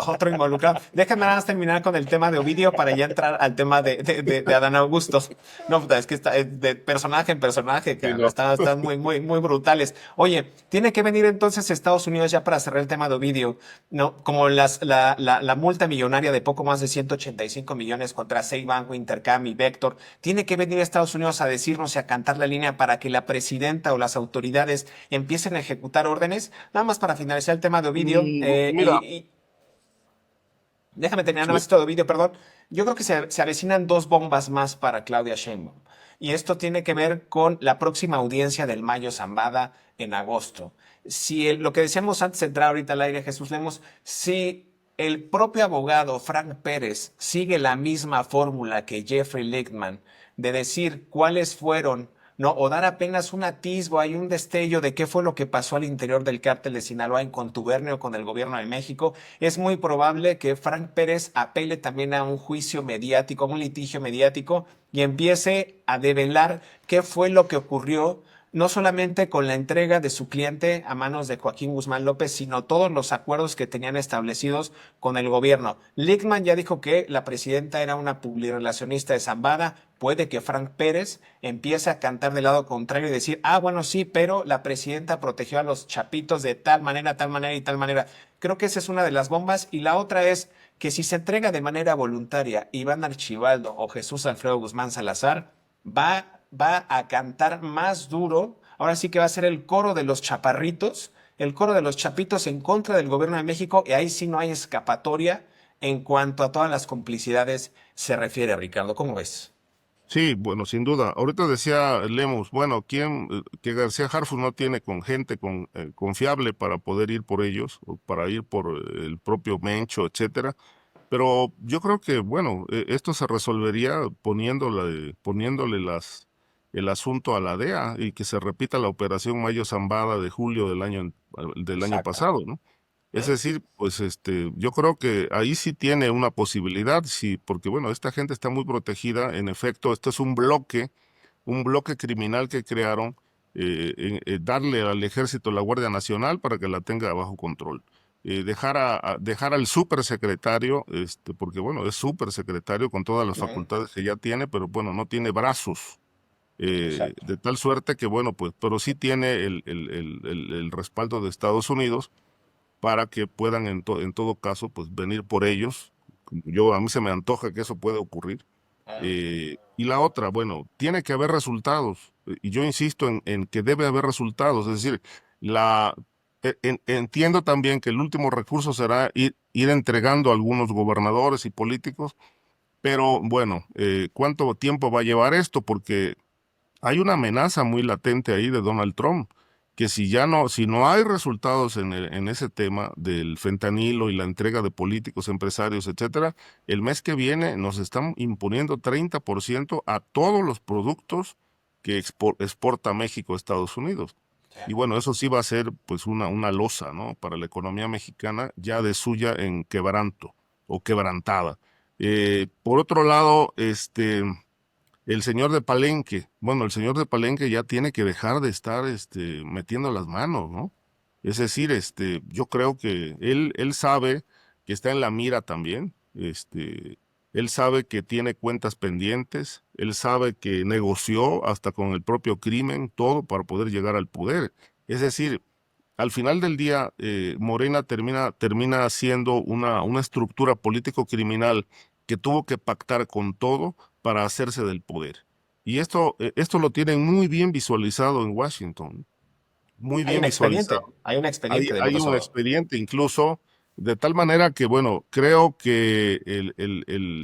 otro involucrado. Déjame nada más terminar con el tema de Ovidio para ya entrar al tema de Adán Augusto. No, puta, es que está de personaje en personaje, Sí, cabrón. no. Están muy brutales. Oye, tiene que venir entonces Estados Unidos ya para cerrar el tema de Ovidio, ¿no? Como la multa millonaria de poco más de 185 millones contra Seibank, Intercam y Vector. Tiene que venir Estados Unidos a decirnos y a cantar la línea para que la presidenta o las autoridades empiecen a ejecutar órdenes. Nada más para finalizar el tema de Ovidio, Mira, déjame terminar nada sí, más esto de Ovidio, perdón. Yo creo que se avecinan dos bombas más para Claudia Sheinbaum. Y esto tiene que ver con la próxima audiencia del Mayo Zambada en agosto. Si lo que decíamos antes de entrar ahorita al aire, Jesús Lemos, si el propio abogado Frank Pérez sigue la misma fórmula que Jeffrey Lichtman de decir cuáles fueron, ¿no? O dar apenas un atisbo, hay un destello de qué fue lo que pasó al interior del cártel de Sinaloa en contubernio con el gobierno de México, es muy probable que Frank Pérez apele también a un juicio mediático, a un litigio mediático y empiece a develar qué fue lo que ocurrió no solamente con la entrega de su cliente a manos de Joaquín Guzmán López, sino todos los acuerdos que tenían establecidos con el gobierno. Lichtman ya dijo que la presidenta era una publirelacionista de Zambada. Puede que Frank Pérez empiece a cantar del lado contrario y decir, bueno, sí, pero la presidenta protegió a los chapitos de tal manera y tal manera. Creo que esa es una de las bombas. Y la otra es que si se entrega de manera voluntaria Iván Archibaldo o Jesús Alfredo Guzmán Salazar, va a cantar más duro. Ahora sí que va a ser el coro de los chaparritos, el coro de los chapitos en contra del gobierno de México, y ahí sí no hay escapatoria en cuanto a todas las complicidades se refiere, Ricardo. ¿Cómo ves? sí, bueno, sin duda. Ahorita decía Lemus, bueno, que García Harfuch no tiene con gente confiable para poder ir por ellos, o para ir por el propio Mencho, etcétera. Pero yo creo que, bueno, esto se resolvería poniéndole el asunto a la DEA y que se repita la operación Mayo Zambada de julio del año Exacto. pasado, ¿no? Es decir, pues yo creo que ahí sí tiene una posibilidad, sí, porque bueno, esta gente está muy protegida. En efecto, esto es un bloque criminal que crearon, darle al ejército la Guardia Nacional para que la tenga bajo control. Dejar al supersecretario, porque bueno, es supersecretario con todas las Ujú. facultades que ya tiene, pero bueno, no tiene brazos. Exacto. de tal suerte que, bueno, pues, pero sí tiene el respaldo de Estados Unidos para que puedan en todo caso, pues, venir por ellos. A mí se me antoja que eso pueda ocurrir. Ah, Y la otra, bueno, tiene que haber resultados. Y yo insisto en que debe haber resultados. Es decir, la, entiendo también que el último recurso será ir entregando a algunos gobernadores y políticos, pero bueno, ¿cuánto tiempo va a llevar esto? Porque hay una amenaza muy latente ahí de Donald Trump, que si no hay resultados en ese tema del fentanilo y la entrega de políticos, empresarios, etcétera, el mes que viene nos están imponiendo 30% a todos los productos que exporta México a Estados Unidos. sí. Y bueno, eso sí va a ser pues una losa, ¿no? Para la economía mexicana ya de suya en quebranto o quebrantada. Por otro lado, el señor de Palenque, bueno, el señor de Palenque ya tiene que dejar de estar metiendo las manos, ¿no? Es decir, yo creo que él sabe que está en la mira también, él sabe que tiene cuentas pendientes, él sabe que negoció hasta con el propio crimen, todo para poder llegar al poder. Es decir, al final del día, Morena termina siendo una estructura político-criminal que tuvo que pactar con todo para hacerse del poder. Y esto lo tienen muy bien visualizado en Washington, muy bien visualizado. Hay un expediente de lo que Hay un pasó. expediente incluso, de tal manera que, bueno, creo que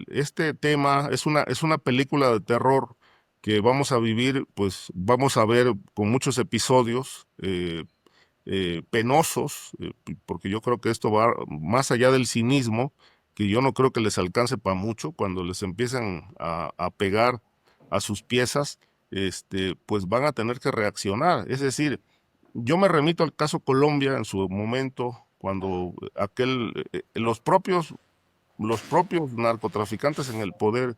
este tema es una película de terror que vamos a vivir, pues vamos a ver con muchos episodios penosos, porque yo creo que esto va más allá del cinismo, que yo no creo que les alcance para mucho cuando les empiezan a pegar a sus piezas, pues van a tener que reaccionar. Es decir, yo me remito al caso Colombia en su momento, cuando los propios narcotraficantes en el poder,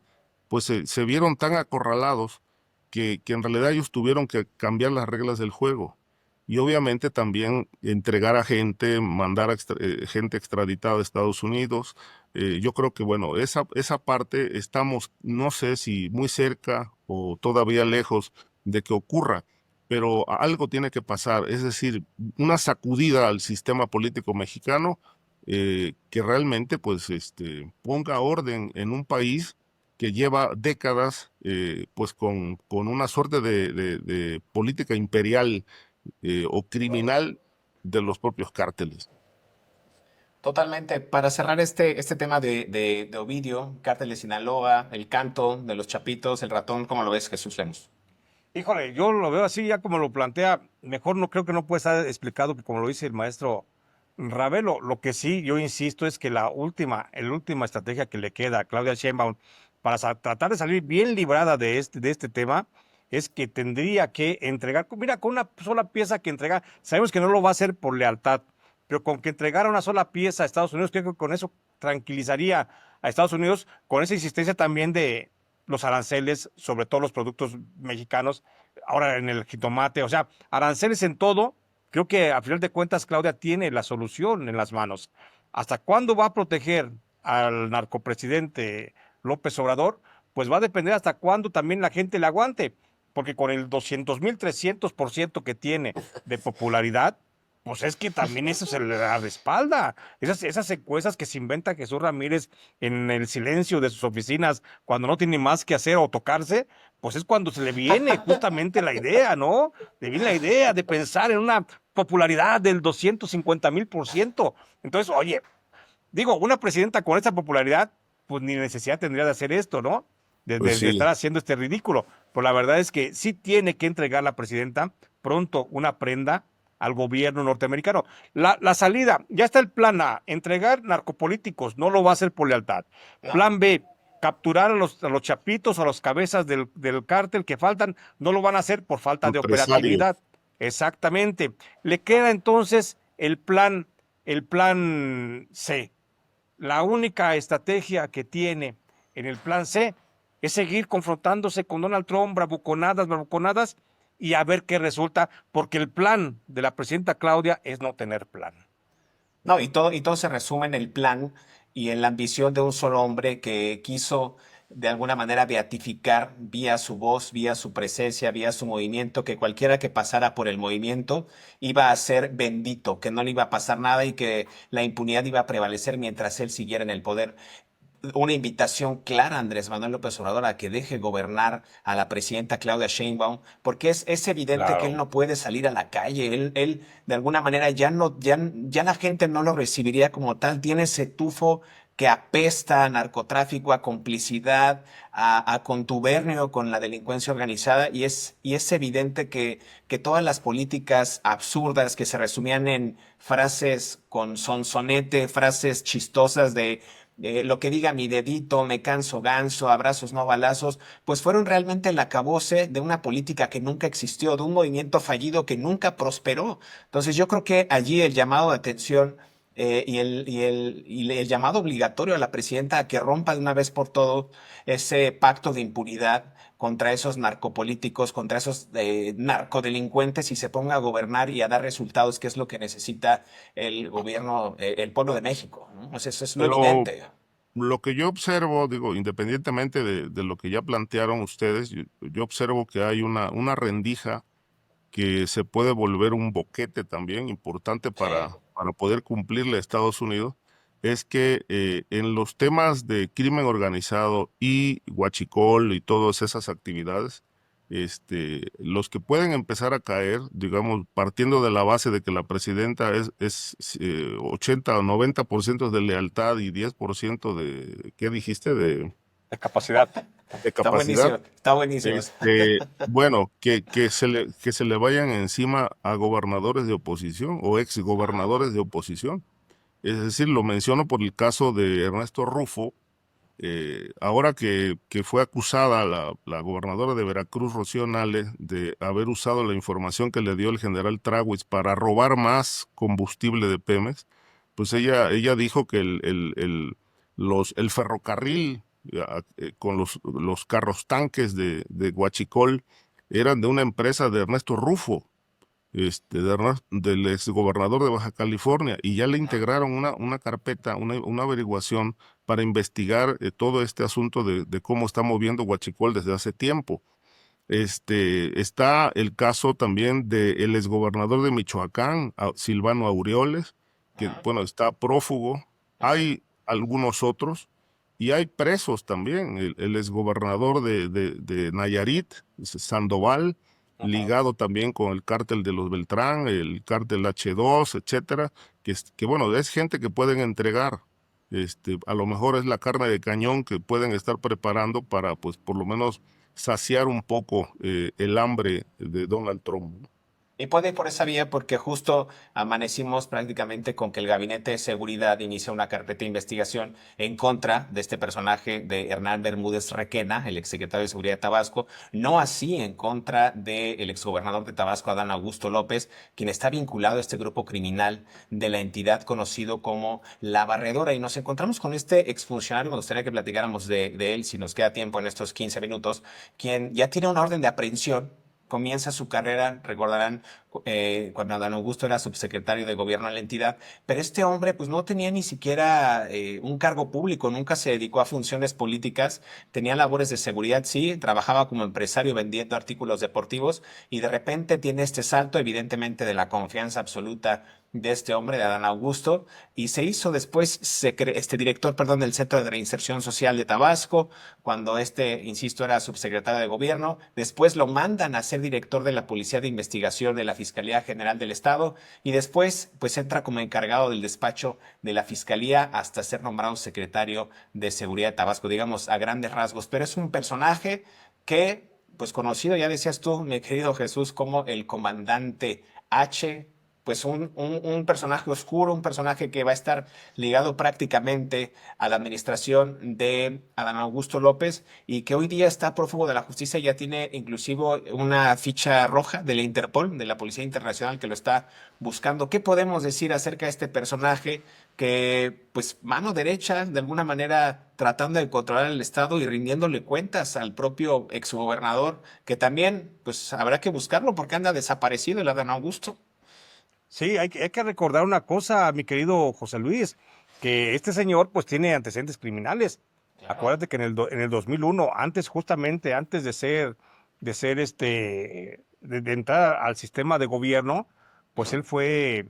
pues se vieron tan acorralados que en realidad ellos tuvieron que cambiar las reglas del juego. Y obviamente también entregar a gente, mandar gente extraditada a Estados Unidos. Yo creo que, bueno, esa parte estamos, no sé si muy cerca o todavía lejos de que ocurra, pero algo tiene que pasar. Es decir, una sacudida al sistema político mexicano que realmente pues ponga orden en un país que lleva décadas pues con una suerte de política imperial o criminal de los propios cárteles. Totalmente. Para cerrar este tema de Ovidio, Cártel de Sinaloa, el canto de los Chapitos, el ratón, ¿cómo lo ves, Jesús Lemus? Híjole, yo lo veo así, ya como lo plantea, mejor no creo que no puede estar explicado que como lo dice el maestro Ravelo. Lo que sí, yo insisto, es que la última estrategia que le queda a Claudia Sheinbaum para tratar de salir bien librada de este tema es que tendría que entregar, mira, con una sola pieza que entrega, sabemos que no lo va a hacer por lealtad, pero con que entregara una sola pieza a Estados Unidos, creo que con eso tranquilizaría a Estados Unidos, con esa insistencia también de los aranceles, sobre todo los productos mexicanos, ahora en el jitomate, o sea, aranceles en todo. Creo que a final de cuentas Claudia tiene la solución en las manos. ¿Hasta cuándo va a proteger al narcopresidente López Obrador? Pues va a depender hasta cuándo también la gente le aguante, porque con el 200,000, 300% que tiene de popularidad, pues es que también eso se le da respalda. Esas encuestas que se inventa Jesús Ramírez en el silencio de sus oficinas cuando no tiene más que hacer o tocarse, pues es cuando se le viene justamente la idea, ¿no? Le viene la idea de pensar en una popularidad del 250,000%. Entonces, oye, digo, una presidenta con esa popularidad, pues ni necesidad tendría de hacer esto, ¿no? Pues De estar sí, haciendo este ridículo. Pero la verdad es que sí tiene que entregar la presidenta pronto una prenda al gobierno norteamericano. La salida, ya está el plan A, entregar narcopolíticos, no lo va a hacer por lealtad. No, Plan B, capturar a los chapitos, a los cabezas del cártel que faltan, no lo van a hacer por falta de operatividad. empresarios. Exactamente. Le queda entonces el plan C. La única estrategia que tiene en el plan C es seguir confrontándose con Donald Trump, bravuconadas, y a ver qué resulta, porque el plan de la presidenta Claudia es no tener plan. no, y todo se resume en el plan y en la ambición de un solo hombre que quiso de alguna manera beatificar vía su voz, vía su presencia, vía su movimiento, que cualquiera que pasara por el movimiento iba a ser bendito, que no le iba a pasar nada y que la impunidad iba a prevalecer mientras él siguiera en el poder. Una invitación clara a Andrés Manuel López Obrador a que deje gobernar a la presidenta Claudia Sheinbaum, porque es evidente que él Claro. no puede salir a la calle. Él de alguna manera ya la gente no lo recibiría como tal. Tiene ese tufo que apesta a narcotráfico, a complicidad, a contubernio con la delincuencia organizada, y es evidente que todas las políticas absurdas que se resumían en frases con sonsonete, frases chistosas de lo que diga mi dedito, me canso ganso, abrazos no balazos, pues fueron realmente el acabose de una política que nunca existió, de un movimiento fallido que nunca prosperó. Entonces yo creo que allí el llamado de atención el llamado obligatorio a la presidenta a que rompa de una vez por todo ese pacto de impunidad contra esos narcopolíticos, contra esos narcodelincuentes, y se ponga a gobernar y a dar resultados, que es lo que necesita el gobierno, el pueblo de México, ¿no? O sea, eso es lo Pero evidente. lo que yo observo, digo, independientemente de lo que ya plantearon ustedes, yo observo que hay una rendija que se puede volver un boquete también importante Sí. para poder cumplirle a Estados Unidos, es que en los temas de crimen organizado y huachicol y todas esas actividades, los que pueden empezar a caer, digamos, partiendo de la base de que la presidenta es 80 o 90% de lealtad y 10% de, ¿qué dijiste? La capacidad. De Está capacidad. buenísimo, está buenísimo. Bueno, que se le vayan encima a gobernadores de oposición o ex gobernadores de oposición. Es decir, lo menciono por el caso de Ernesto Rufo, ahora que fue acusada la gobernadora de Veracruz, Rocío Nale, de haber usado la información que le dio el general Traguitz para robar más combustible de Pemex, pues ella dijo que el ferrocarril con los carros tanques de Huachicol eran de una empresa de Ernesto Rufo, del exgobernador de Baja California, y ya le integraron una carpeta, una averiguación para investigar todo este asunto de cómo está moviendo Huachicol desde hace tiempo. Está el caso también del exgobernador de Michoacán, Silvano Aureoles, que, bueno, está prófugo. Hay algunos otros y hay presos también. El exgobernador de Nayarit, Sandoval, Ujú. ligado también con el cártel de los Beltrán, el cártel H2, etcétera, bueno, es gente que pueden entregar. A lo mejor es la carne de cañón que pueden estar preparando para, pues, por lo menos saciar un poco el hambre de Donald Trump, ¿no? Y puede ir por esa vía porque justo amanecimos prácticamente con que el Gabinete de Seguridad inicia una carpeta de investigación en contra de este personaje de Hernán Bermúdez Requena, el exsecretario de Seguridad de Tabasco, no así en contra del exgobernador de Tabasco, Adán Augusto López, quien está vinculado a este grupo criminal de la entidad conocido como La Barredora. Y nos encontramos con este exfuncionario, me gustaría que platicáramos de él, si nos queda tiempo en estos 15 minutos, quien ya tiene una orden de aprehensión. Comienza su carrera, recordarán, cuando Adán Augusto era subsecretario de gobierno en la entidad, pero este hombre pues no tenía ni siquiera un cargo público, nunca se dedicó a funciones políticas, tenía labores de seguridad, sí, trabajaba como empresario vendiendo artículos deportivos, y de repente tiene este salto, evidentemente de la confianza absoluta de este hombre, de Adán Augusto, y se hizo después este director, perdón, del Centro de Reinserción Social de Tabasco, cuando insisto, era subsecretario de gobierno. Después lo mandan a ser director de la Policía de Investigación de la Fiscalía General del Estado, y después pues entra como encargado del despacho de la Fiscalía hasta ser nombrado secretario de Seguridad de Tabasco, digamos a grandes rasgos. Pero es un personaje que, pues conocido, ya decías tú, mi querido Jesús, como el comandante H, pues un personaje oscuro, un personaje que va a estar ligado prácticamente a la administración de Adán Augusto López, y que hoy día está prófugo de la justicia, ya tiene inclusive una ficha roja de la Interpol, de la Policía Internacional, que lo está buscando. ¿Qué podemos decir acerca de este personaje que, pues, mano derecha, de alguna manera tratando de controlar el Estado y rindiéndole cuentas al propio exgobernador, que también, pues, habrá que buscarlo porque anda desaparecido el Adán Augusto? Sí, hay que recordar una cosa, mi querido José Luis, que este señor pues tiene antecedentes criminales. Claro. Acuérdate que en el 2001, justamente antes de entrar al sistema de gobierno, pues él fue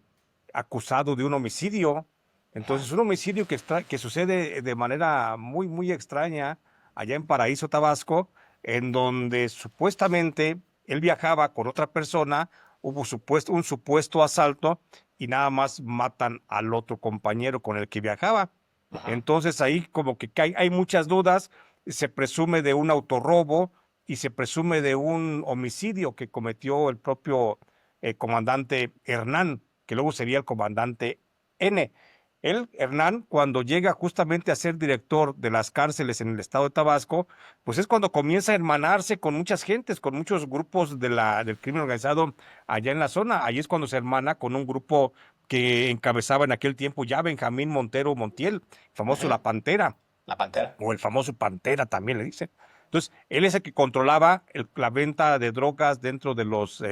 acusado de un homicidio. Entonces, un homicidio que sucede de manera muy, muy extraña allá en Paraíso, Tabasco, en donde supuestamente él viajaba con otra persona, hubo un supuesto asalto y nada más matan al otro compañero con el que viajaba. Ajá. Entonces ahí como que hay muchas dudas, se presume de un autorrobo y se presume de un homicidio que cometió el propio comandante Hernán, que luego sería el comandante N. Él, Hernán, cuando llega justamente a ser director de las cárceles en el estado de Tabasco, pues es cuando comienza a hermanarse con muchas gentes, con muchos grupos del crimen organizado allá en la zona. Ahí es cuando se hermana con un grupo que encabezaba en aquel tiempo ya Benjamín Montero Montiel, famoso Ujú. La Pantera, La Pantera. o el famoso Pantera también le dicen. Entonces, él es el que controlaba la venta de drogas dentro de los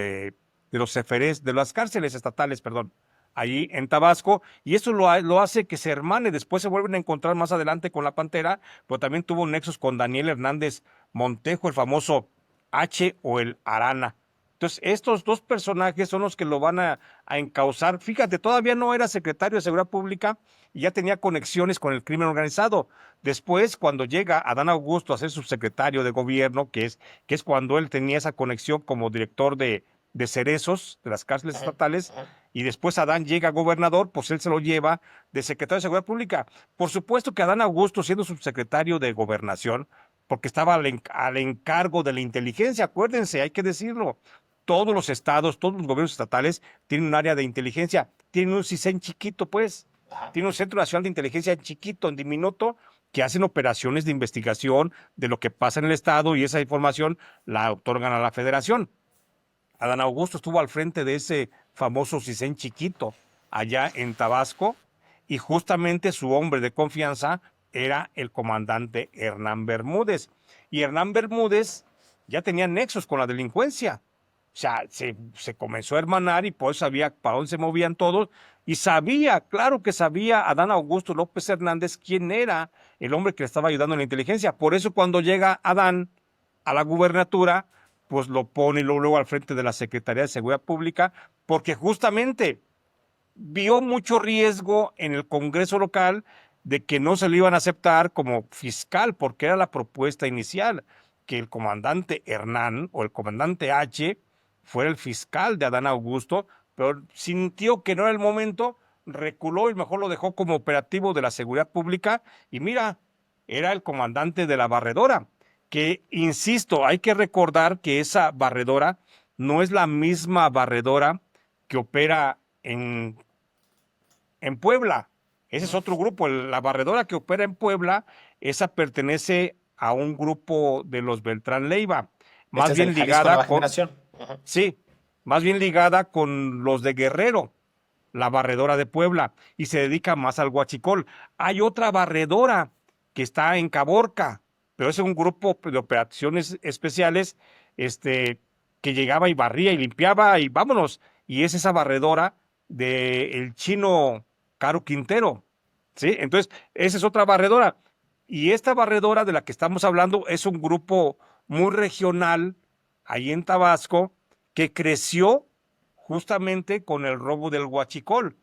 CFRs, de las cárceles estatales, perdón, ahí en Tabasco, y eso lo hace que se hermane. Después se vuelven a encontrar más adelante con La Pantera, pero también tuvo nexos con Daniel Hernández Montejo, el famoso H o el Arana. Entonces, estos dos personajes son los que lo van a encauzar. Fíjate, todavía no era secretario de Seguridad Pública y ya tenía conexiones con el crimen organizado. Después, cuando llega Adán Augusto a ser subsecretario de gobierno, que es cuando él tenía esa conexión como director de Cerezos, de las cárceles Ujú, estatales, ujú. y después Adán llega a gobernador, pues él se lo lleva de secretario de Seguridad Pública. Por supuesto que Adán Augusto, siendo subsecretario de Gobernación, porque estaba al encargo de la inteligencia, acuérdense, hay que decirlo. Todos los estados, todos los gobiernos estatales tienen un área de inteligencia, tienen un CISEN chiquito, pues, Ajá. tiene un Centro Nacional de Inteligencia chiquito, en diminuto, que hacen operaciones de investigación de lo que pasa en el estado y esa información la otorgan a la federación. Adán Augusto estuvo al frente de ese famoso CISEN chiquito allá en Tabasco y justamente su hombre de confianza era el comandante Hernán Bermúdez. Y Hernán Bermúdez ya tenía nexos con la delincuencia. O sea, se comenzó a hermanar y pues sabía para dónde se movían todos y sabía, claro que sabía Adán Augusto López Hernández quién era el hombre que le estaba ayudando en la inteligencia. Por eso cuando llega Adán a la gubernatura, pues lo pone luego al frente de la Secretaría de Seguridad Pública, porque justamente vio mucho riesgo en el Congreso local de que no se lo iban a aceptar como fiscal, porque era la propuesta inicial, que el comandante Hernán o el comandante H fuera el fiscal de Adán Augusto, pero sintió que no era el momento, reculó y mejor lo dejó como operativo de la seguridad pública y mira, era el comandante de la barredora, que, insisto, hay que recordar que esa barredora no es la misma barredora que opera en Puebla. Ese es otro grupo. La barredora que opera en Puebla, esa pertenece a un grupo de los Beltrán Leiva, Este más es el bien Jalisco ligada Nueva con, Generación. Ujú. sí, más bien ligada con los de Guerrero, la barredora de Puebla, y se dedica más al huachicol. Hay otra barredora que está en Caborca, pero es un grupo de operaciones especiales, que llegaba y barría y limpiaba y vámonos. Y es esa barredora del chino Caro Quintero, ¿sí? Entonces, esa es otra barredora. Y esta barredora de la que estamos hablando es un grupo muy regional ahí en Tabasco que creció justamente con el robo del huachicol.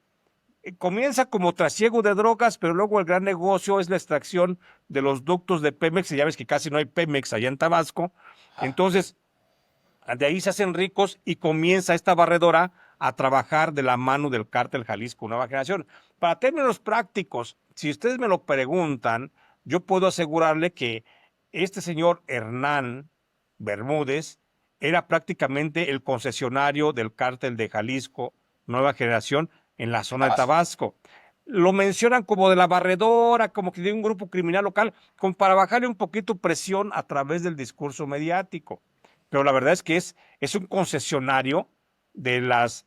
Comienza como trasiego de drogas, pero luego el gran negocio es la extracción de los ductos de Pemex, y ya ves que casi no hay Pemex allá en Tabasco. Ajá. Entonces, de ahí se hacen ricos y comienza esta barredora a trabajar de la mano del cártel Jalisco Nueva Generación. Para términos prácticos, si ustedes me lo preguntan, yo puedo asegurarle que este señor Hernán Bermúdez era prácticamente el concesionario del cártel de Jalisco Nueva Generación en la En zona de Tabasco. Tabasco. Lo mencionan como de la barredora, como que de un grupo criminal local, como para bajarle un poquito presión a través del discurso mediático, pero la verdad es que es un concesionario de las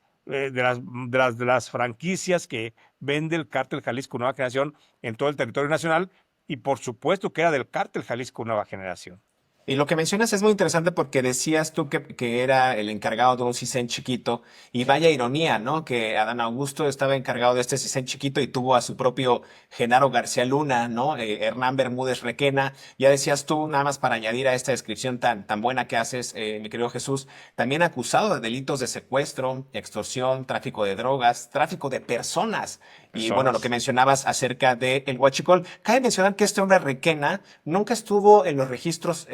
franquicias que vende el cártel Jalisco Nueva Generación en todo el territorio nacional y por supuesto que era del cártel Jalisco Nueva Generación. Y lo que mencionas es muy interesante porque decías tú que era el encargado de un CISEN chiquito, y vaya ironía, ¿no? Que Adán Augusto estaba encargado de este CISEN chiquito y tuvo a su propio Genaro García Luna, ¿no? Hernán Bermúdez Requena. Ya decías tú, nada más para añadir a esta descripción tan buena que haces, mi querido Jesús, también acusado de delitos de secuestro, extorsión, tráfico de drogas, tráfico de personas. Y bueno, lo que Personas. mencionabas acerca del huachicol, cabe mencionar que este hombre Requena nunca estuvo en los registros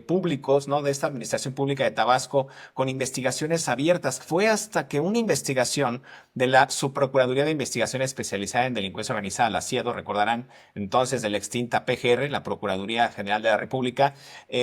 públicos, ¿no? De esta administración pública de Tabasco con investigaciones abiertas. Fue hasta que una investigación de la Subprocuraduría de Investigación Especializada en Delincuencia Organizada, la CIEDO, recordarán entonces de la extinta PGR, la Procuraduría General de la República,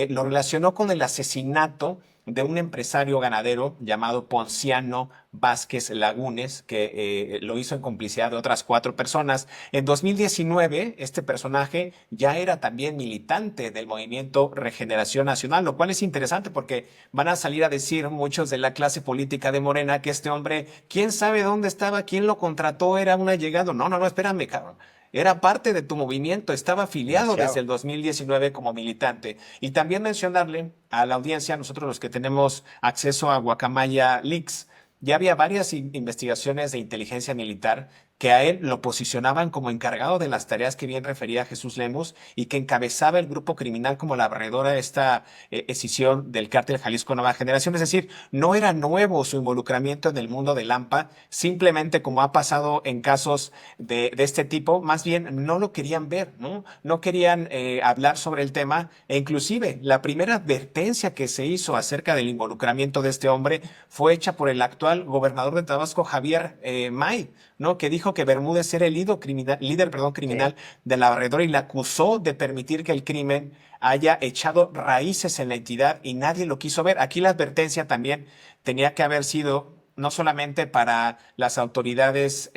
lo relacionó con el asesinato de un empresario ganadero llamado Ponciano Vázquez Lagunes, que lo hizo en complicidad de otras 4 personas. En 2019, este personaje ya era también militante del movimiento Regeneración Nacional, lo cual es interesante porque van a salir a decir muchos de la clase política de Morena que este hombre, quién sabe dónde estaba, quién lo contrató, era un allegado. No, no, no, espérame, cabrón. Era parte de tu movimiento, estaba afiliado desde Demasiado. el 2019 como militante. Y también mencionarle a la audiencia, nosotros los que tenemos acceso a Guacamaya Leaks, ya había varias investigaciones de inteligencia militar que a él lo posicionaban como encargado de las tareas que bien refería Jesús Lemos y que encabezaba el grupo criminal como la barredora de esta escisión del cártel Jalisco Nueva Generación. Es decir, no era nuevo su involucramiento en el mundo del AMPA, simplemente como ha pasado en casos de este tipo, más bien no lo querían ver, ¿no? No querían hablar sobre el tema e inclusive la primera advertencia que se hizo acerca del involucramiento de este hombre fue hecha por el actual gobernador de Tabasco, Javier May, ¿no? Que dijo que Bermúdez era el Sí. criminal de la barredora y le acusó de permitir que el crimen haya echado raíces en la entidad y nadie lo quiso ver. Aquí la advertencia también tenía que haber sido no solamente para las autoridades,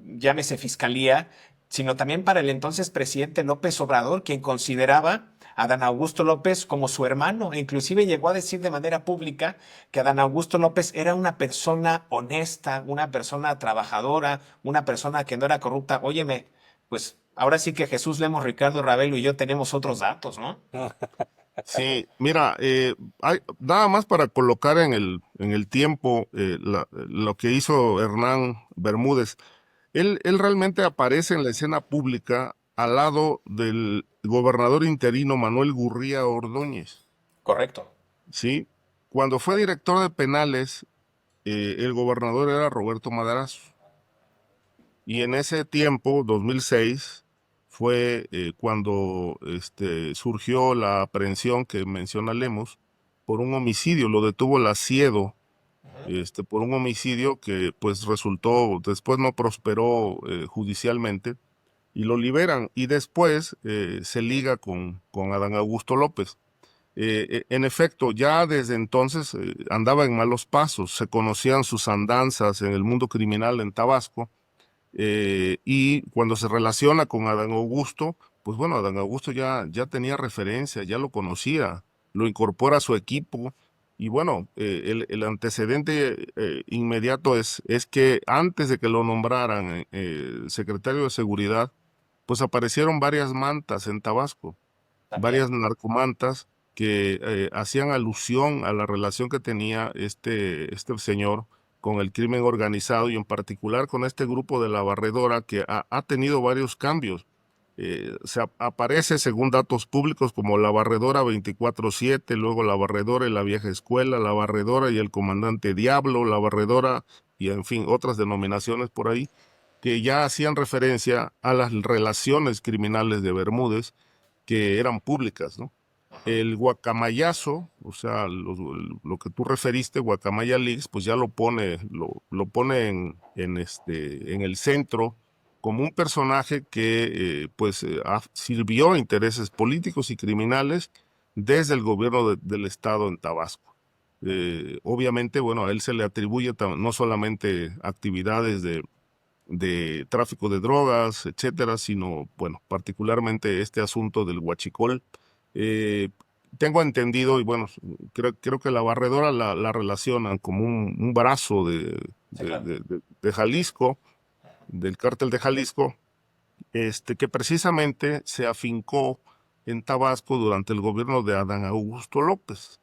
llámese fiscalía, sino también para el entonces presidente López Obrador, quien consideraba a Adán Augusto López como su hermano, e inclusive llegó a decir de manera pública que Adán Augusto López era una persona honesta, una persona trabajadora, una persona que no era corrupta. Óyeme, pues ahora sí que Jesús Lemos, Ricardo Ravelo y yo tenemos otros datos, ¿no? Sí, mira, nada más para colocar en el tiempo lo que hizo Hernán Bermúdez. Él realmente aparece en la escena pública al lado del gobernador interino Manuel Gurría Ordóñez, Correcto. ¿sí? Cuando fue director de penales, el gobernador era Roberto Madrazo. Y en ese tiempo, 2006, fue cuando surgió la aprehensión que menciona Lemos por un homicidio. Lo detuvo la CIEDO por un homicidio que pues resultó, después no prosperó judicialmente y lo liberan. Y después se liga con Adán Augusto López. En efecto, ya desde entonces andaba en malos pasos, se conocían sus andanzas en el mundo criminal en Tabasco y cuando se relaciona con Adán Augusto, pues bueno, Adán Augusto ya tenía referencia, ya lo conocía, lo incorpora a su equipo. Y bueno, el antecedente inmediato es que antes de que lo nombraran secretario de Seguridad, pues aparecieron varias mantas en Tabasco, También. varias narcomantas que hacían alusión a la relación que tenía este señor con el crimen organizado y en particular con este grupo de la Barredora que ha tenido varios cambios. Aparece según datos públicos como la Barredora 24/7, luego la Barredora y la Vieja Escuela, la Barredora y el Comandante Diablo, la Barredora y en fin otras denominaciones por ahí que ya hacían referencia a las relaciones criminales de Bermúdez que eran públicas, ¿no? El guacamayazo, o sea, lo que tú referiste, Guacamaya Leaks, pues ya lo pone en el centro como un personaje que sirvió a intereses políticos y criminales desde el gobierno del estado en Tabasco. Obviamente, bueno, a él se le atribuye no solamente actividades de tráfico de drogas, etcétera, sino, bueno, particularmente este asunto del huachicol. Eh, Tengo entendido, y bueno, creo que la barredora la relacionan como un brazo Sí, claro. de Jalisco, del cártel de Jalisco, que precisamente se afincó en Tabasco durante el gobierno de Adán Augusto López.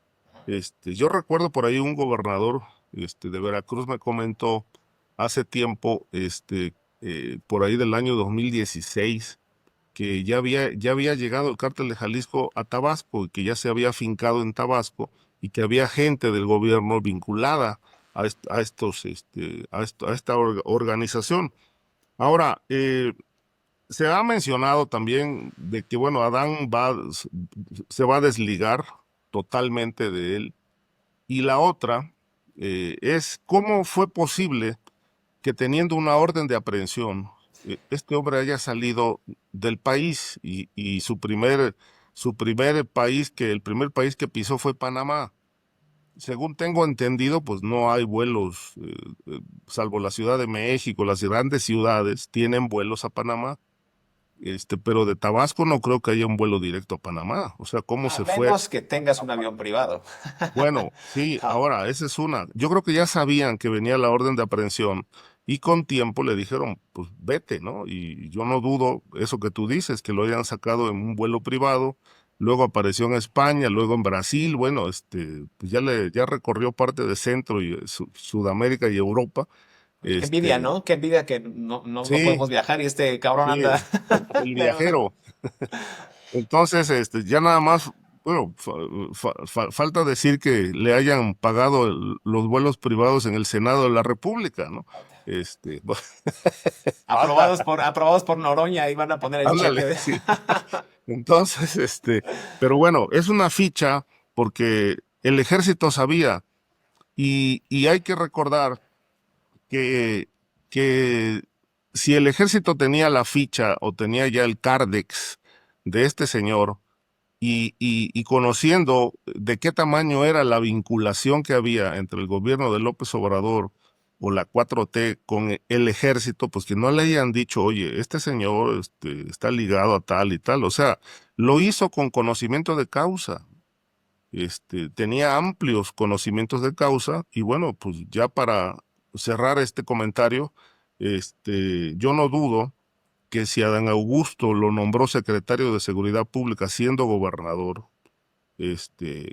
Yo recuerdo por ahí un gobernador de Veracruz me comentó hace tiempo, por ahí del año 2016, que ya había llegado el cártel de Jalisco a Tabasco y que ya se había afincado en Tabasco y que había gente del gobierno vinculada a esta organización. Ahora, se ha mencionado también de que, bueno, Adán se va a desligar totalmente de él. Y la otra es cómo fue posible que teniendo una orden de aprehensión, este hombre haya salido del país y el primer país que pisó fue Panamá. Según tengo entendido, pues no hay vuelos, salvo la Ciudad de México, las grandes ciudades tienen vuelos a Panamá. Pero de Tabasco no creo que haya un vuelo directo a Panamá. O sea, ¿cómo A se fue? menos que tengas un avión privado. Bueno, sí, No. ahora, esa es una. Yo creo que ya sabían que venía la orden de aprehensión y con tiempo le dijeron, pues vete, ¿no? Y yo no dudo eso que tú dices, que lo hayan sacado en un vuelo privado, luego apareció en España, luego en Brasil, bueno, pues ya recorrió parte de Centro y Sudamérica y Europa. Qué envidia, Este, ¿no? Qué envidia que no sí, podemos viajar y este cabrón sí, anda. el viajero. Entonces, ya nada más, bueno, falta decir que le hayan pagado los vuelos privados en el Senado de la República, ¿no? Falta, Aprobados por Noroña y van a poner el ándale, cheque de. sí. Entonces, pero bueno, es una ficha porque el ejército sabía y hay que recordar que, que si el ejército tenía la ficha o tenía ya el Cardex de este señor, y conociendo de qué tamaño era la vinculación que había entre el gobierno de López Obrador o la 4T con el ejército, pues que no le hayan dicho, oye, este señor está ligado a tal y tal. O sea, lo hizo con conocimiento de causa. Tenía amplios conocimientos de causa y bueno, pues ya para cerrar este comentario, yo no dudo que si Adán Augusto lo nombró secretario de Seguridad Pública siendo gobernador,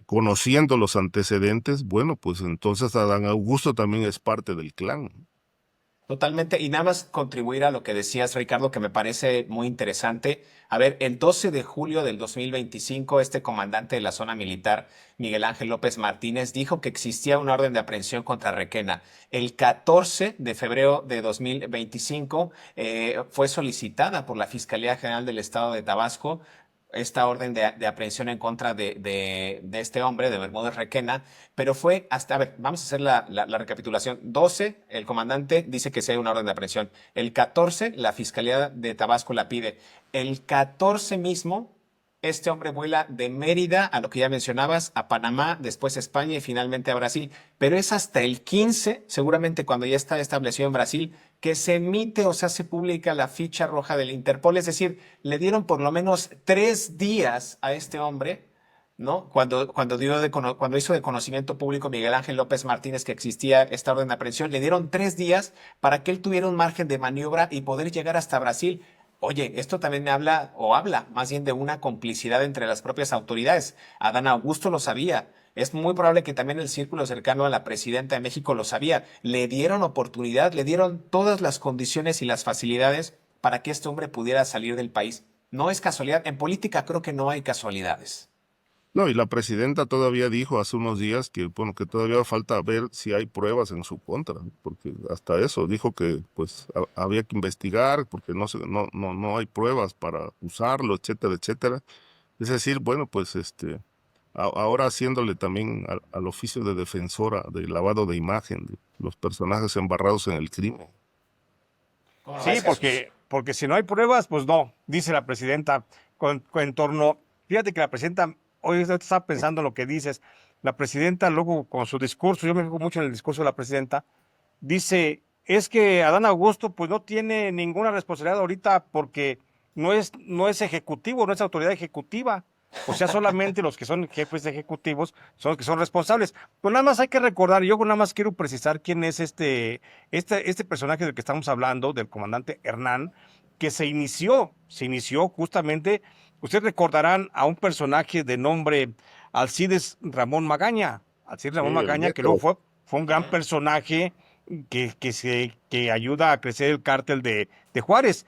conociendo los antecedentes, bueno, pues entonces Adán Augusto también es parte del clan. Totalmente. Y nada más contribuir a lo que decías, Ricardo, que me parece muy interesante. A ver, el 12 de julio del 2025, este comandante de la zona militar, Miguel Ángel López Martínez, dijo que existía una orden de aprehensión contra Requena. El 14 de febrero de 2025 fue solicitada por la Fiscalía General del Estado de Tabasco esta orden de aprehensión en contra de este hombre, de Bermúdez Requena, pero fue hasta, a ver, vamos a hacer la recapitulación. 12, el comandante dice que sí hay una orden de aprehensión. El 14, la Fiscalía de Tabasco la pide. El 14 mismo, este hombre vuela de Mérida, a lo que ya mencionabas, a Panamá, después a España y finalmente a Brasil. Pero es hasta el 15, seguramente cuando ya está establecido en Brasil, que se emite o se hace pública la ficha roja del Interpol. Es decir, le dieron por lo menos 3 días a este hombre, ¿no? Cuando hizo de conocimiento público Miguel Ángel López Martínez que existía esta orden de aprehensión, le dieron 3 días para que él tuviera un margen de maniobra y poder llegar hasta Brasil. Oye, esto también habla más bien de una complicidad entre las propias autoridades. Adán Augusto lo sabía. Es muy probable que también el círculo cercano a la presidenta de México lo sabía. Le dieron oportunidad, le dieron todas las condiciones y las facilidades para que este hombre pudiera salir del país. No es casualidad. En política creo que no hay casualidades. No, y la presidenta todavía dijo hace unos días que, bueno, que todavía falta ver si hay pruebas en su contra, ¿no? Porque hasta eso dijo que, pues, había que investigar porque no hay pruebas para usarlo, etcétera, etcétera. Es decir, bueno, pues, ahora haciéndole también al oficio de defensora de lavado de imagen de los personajes embarrados en el crimen. ¿Cómo lo Sí, ves, Jesús? porque si no hay pruebas, pues no, dice la presidenta en torno, fíjate que la presidenta, hoy estaba pensando en lo que dices, la presidenta luego con su discurso, yo me fijo mucho en el discurso de la presidenta, dice, es que Adán Augusto pues no tiene ninguna responsabilidad ahorita porque no es ejecutivo, no es autoridad ejecutiva. O sea, solamente los que son jefes ejecutivos son los que son responsables. Pero nada más hay que recordar, yo nada más quiero precisar quién es este personaje del que estamos hablando, del comandante Hernán, que se inició justamente Ustedes recordarán a un personaje de nombre Alcides Ramón Magaña. Alcides Sí, Ramón el Magaña, que luego metro. fue un gran personaje que ayuda a crecer el cártel de Juárez,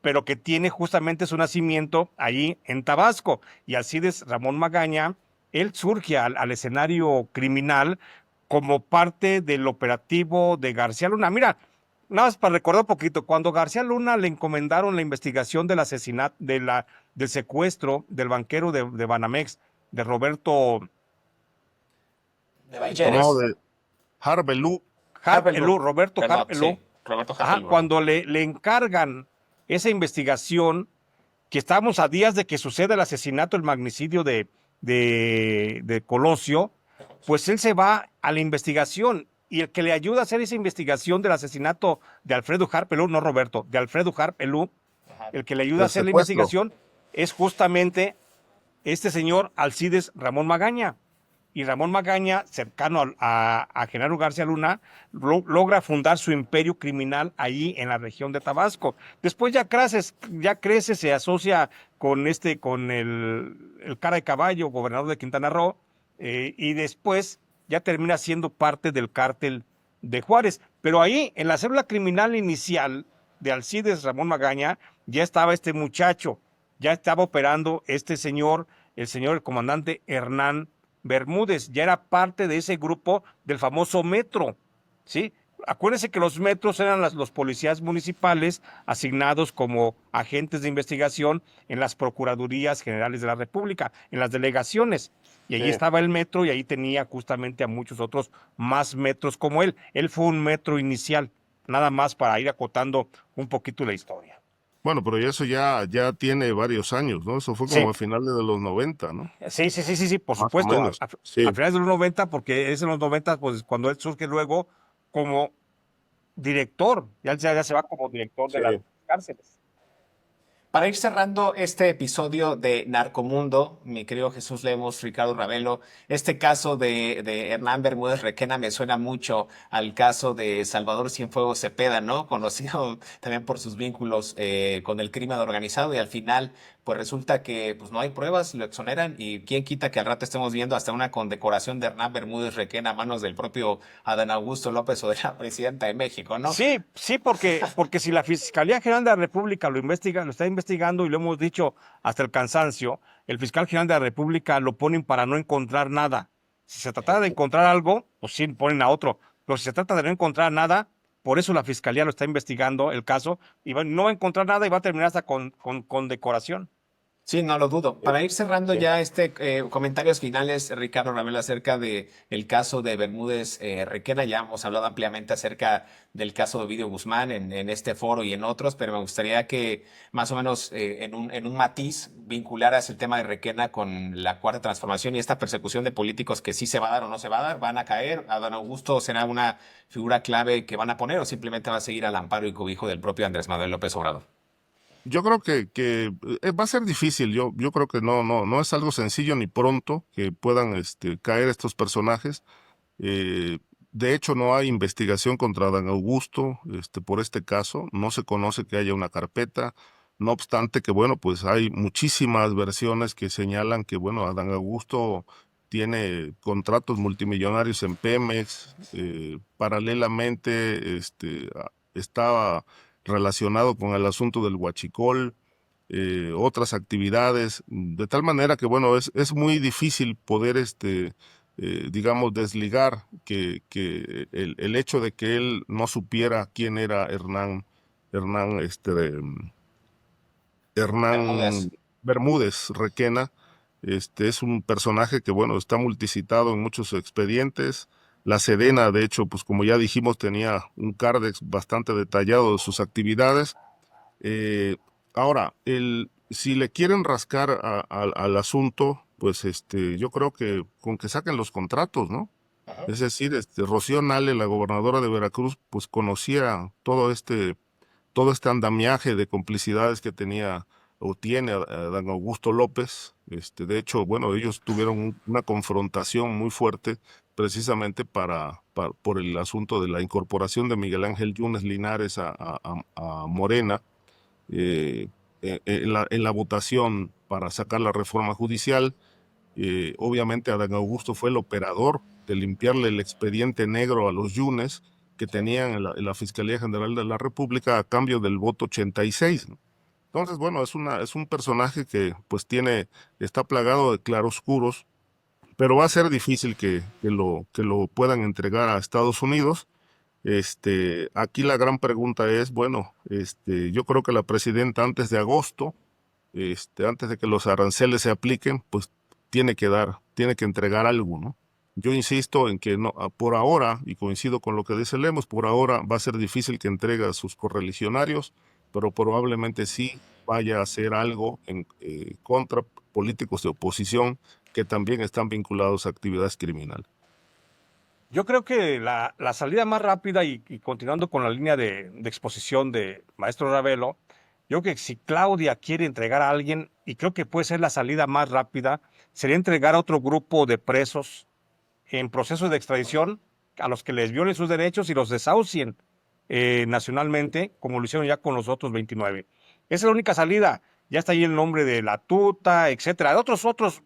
pero que tiene justamente su nacimiento allí en Tabasco. Y Alcides Ramón Magaña, él surge al escenario criminal como parte del operativo de García Luna. Mira, nada más para recordar un poquito, cuando García Luna le encomendaron la investigación del asesinato, del secuestro del banquero de Banamex, de Roberto De No, Banqueres. de Harvelú. Harp Harpelú. Elú, Roberto Perdón, Harp Elú, sí. Roberto ajá, Harpelú. cuando le encargan esa investigación, que estamos a días de que suceda el asesinato, el magnicidio de Colosio, pues él se va a la investigación y el que le ayuda a hacer esa investigación del asesinato de Alfredo Harp Elú, no Roberto, de Alfredo Harp Elú, Ajá. el que le ayuda a Del hacer la secuestro. investigación es justamente este señor Alcides Ramón Magaña. Y Ramón Magaña, cercano a Genaro García Luna, logra fundar su imperio criminal ahí en la región de Tabasco. Después ya crece, se asocia con el cara de caballo, gobernador de Quintana Roo, y después ya termina siendo parte del cártel de Juárez. Pero ahí, en la célula criminal inicial de Alcides Ramón Magaña, ya estaba este muchacho, ya estaba operando este señor, el comandante Hernán Bermúdez, ya era parte de ese grupo del famoso metro, ¿sí? Acuérdense que los metros eran los policías municipales asignados como agentes de investigación en las Procuradurías Generales de la República, en las delegaciones. Y allí Sí. estaba el metro y ahí tenía justamente a muchos otros más metros como él. Él fue un metro inicial, nada más para ir acotando un poquito la historia. Bueno, pero eso ya tiene varios años, ¿no? Eso fue Sí, como a finales de los 90, ¿no? sí, por Más o supuesto. menos. A Sí. finales de los 90, porque es en los 90, pues cuando él surge luego como director, ya se va como director de Sí. las cárceles. Para ir cerrando este episodio de Narcomundo, mi querido Jesús Lemos, Ricardo Ravelo, este caso de Hernán Bermúdez Requena me suena mucho al caso de Salvador Cienfuegos Cepeda, ¿no? Conocido también por sus vínculos con el crimen organizado y al final, pues resulta que pues, no hay pruebas, lo exoneran y quién quita que al rato estemos viendo hasta una condecoración de Hernán Bermúdez Requena a manos del propio Adán Augusto López o de la presidenta de México, ¿no? Sí, porque si la Fiscalía General de la República lo investiga, lo está investigando y lo hemos dicho hasta el cansancio, el fiscal general de la República lo ponen para no encontrar nada. Si se tratara de encontrar algo, pues sí, ponen a otro. Pero si se trata de no encontrar nada, por eso la Fiscalía lo está investigando el caso y no va a encontrar nada y va a terminar hasta con decoración. Sí, no lo dudo. Para ir cerrando Sí. ya comentarios finales, Ricardo Ramel, acerca de el caso de Bermúdez Requena, ya hemos hablado ampliamente acerca del caso de Ovidio Guzmán en este foro y en otros, pero me gustaría que más o menos en un matiz vincularas el tema de Requena con la cuarta transformación y esta persecución de políticos que sí se va a dar o no se va a dar, van a caer, Adán Augusto será una figura clave que van a poner o simplemente va a seguir al amparo y cobijo del propio Andrés Manuel López Obrador. Yo creo que va a ser difícil. Yo creo que no es algo sencillo ni pronto que puedan caer estos personajes. Eh, de hecho, no hay investigación contra Dan Augusto por este caso. No se conoce que haya una carpeta. No obstante que, bueno, pues hay muchísimas versiones que señalan que, bueno, Adán Augusto tiene contratos multimillonarios en Pemex. Paralelamente, estaba relacionado con el asunto del huachicol, otras actividades, de tal manera que, bueno, es muy difícil poder, digamos, desligar que el hecho de que él no supiera quién era Hernán, Bermúdez. Hernán Bermúdez Requena, es un personaje que, bueno, está multicitado en muchos expedientes. La Sedena, de hecho, pues como ya dijimos, tenía un cárdex bastante detallado de sus actividades. Eh, Ahora, si le quieren rascar al asunto, pues yo creo que con que saquen los contratos, ¿no? Ajá. Es decir, Rocío Nale, la gobernadora de Veracruz, pues conocía todo este andamiaje de complicidades que tenía o tiene Dan Augusto López. De hecho, bueno, ellos tuvieron una confrontación muy fuerte precisamente por el asunto de la incorporación de Miguel Ángel Yunes Linares a Morena. en la votación para sacar la reforma judicial. Obviamente Adán Augusto fue el operador de limpiarle el expediente negro a los Yunes que tenían en la Fiscalía General de la República a cambio del voto 86, ¿no? Entonces, bueno, es un personaje que pues está plagado de claroscuros, pero va a ser difícil que lo puedan entregar a Estados Unidos. Aquí la gran pregunta es, bueno, yo creo que la presidenta antes de agosto, antes de que los aranceles se apliquen, pues tiene que entregar algo, ¿no? Yo insisto en que no, por ahora, y coincido con lo que dice Lemos, por ahora va a ser difícil que entregue a sus correligionarios, pero probablemente sí vaya a hacer algo contra políticos de oposición que también están vinculados a actividades criminales. Yo creo que la salida más rápida y continuando con la línea de exposición de maestro Ravelo, yo creo que si Claudia quiere entregar a alguien, y creo que puede ser la salida más rápida, sería entregar a otro grupo de presos en proceso de extradición a los que les violen sus derechos y los desahucien nacionalmente, como lo hicieron ya con los otros 29. Esa es la única salida. Ya está ahí el nombre de la Tuta, etcétera. Otros,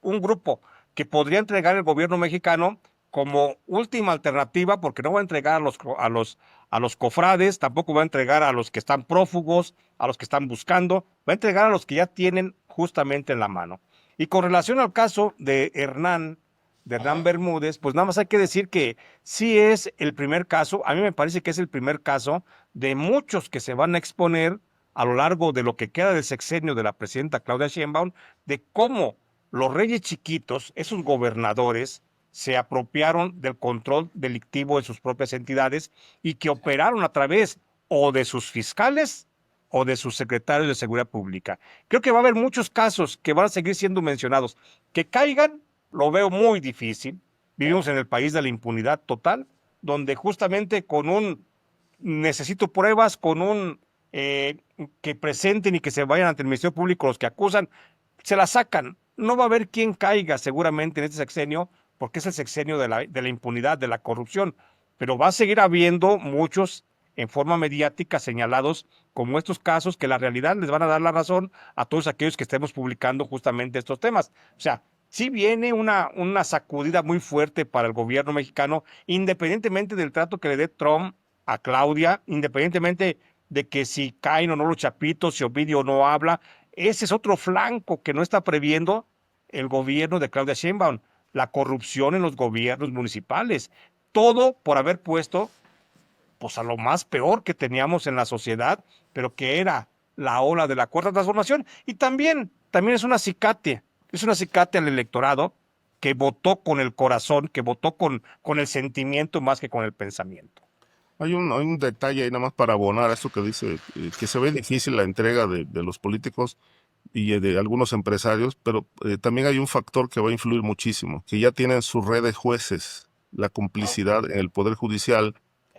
un grupo que podría entregar el gobierno mexicano como última alternativa, porque no va a entregar a los cofrades, tampoco va a entregar a los que están prófugos, a los que están buscando, va a entregar a los que ya tienen justamente en la mano. Y con relación al caso de Hernán Bermúdez, pues nada más hay que decir que sí es el primer caso, a mí me parece que es el primer caso de muchos que se van a exponer a lo largo de lo que queda del sexenio de la presidenta Claudia Sheinbaum, de cómo los reyes chiquitos, esos gobernadores, se apropiaron del control delictivo de sus propias entidades y que operaron a través o de sus fiscales o de sus secretarios de seguridad pública. Creo que va a haber muchos casos que van a seguir siendo mencionados. Que caigan, lo veo muy difícil. Vivimos en el país de la impunidad total, donde justamente con un necesito pruebas, con un que presenten y que se vayan ante el Ministerio Público los que acusan, se la sacan. No va a haber quien caiga seguramente en este sexenio, porque es el sexenio de la impunidad, de la corrupción, pero va a seguir habiendo muchos en forma mediática señalados como estos casos que la realidad les van a dar la razón a todos aquellos que estemos publicando justamente estos temas. O sea, sí viene una sacudida muy fuerte para el gobierno mexicano, independientemente del trato que le dé Trump a Claudia, independientemente de que si caen o no los chapitos, si Ovidio no habla, ese es otro flanco que no está previendo el gobierno de Claudia Sheinbaum, la corrupción en los gobiernos municipales, todo por haber puesto pues a lo más peor que teníamos en la sociedad, pero que era la ola de la cuarta transformación. Y también es una acicate al electorado que votó con el corazón, que votó con el sentimiento más que con el pensamiento. Hay un detalle ahí nada más para abonar a eso que dice, que se ve difícil la entrega de los políticos y de algunos empresarios, pero también hay un factor que va a influir muchísimo, que ya tienen su red de jueces, la complicidad en el Poder Judicial,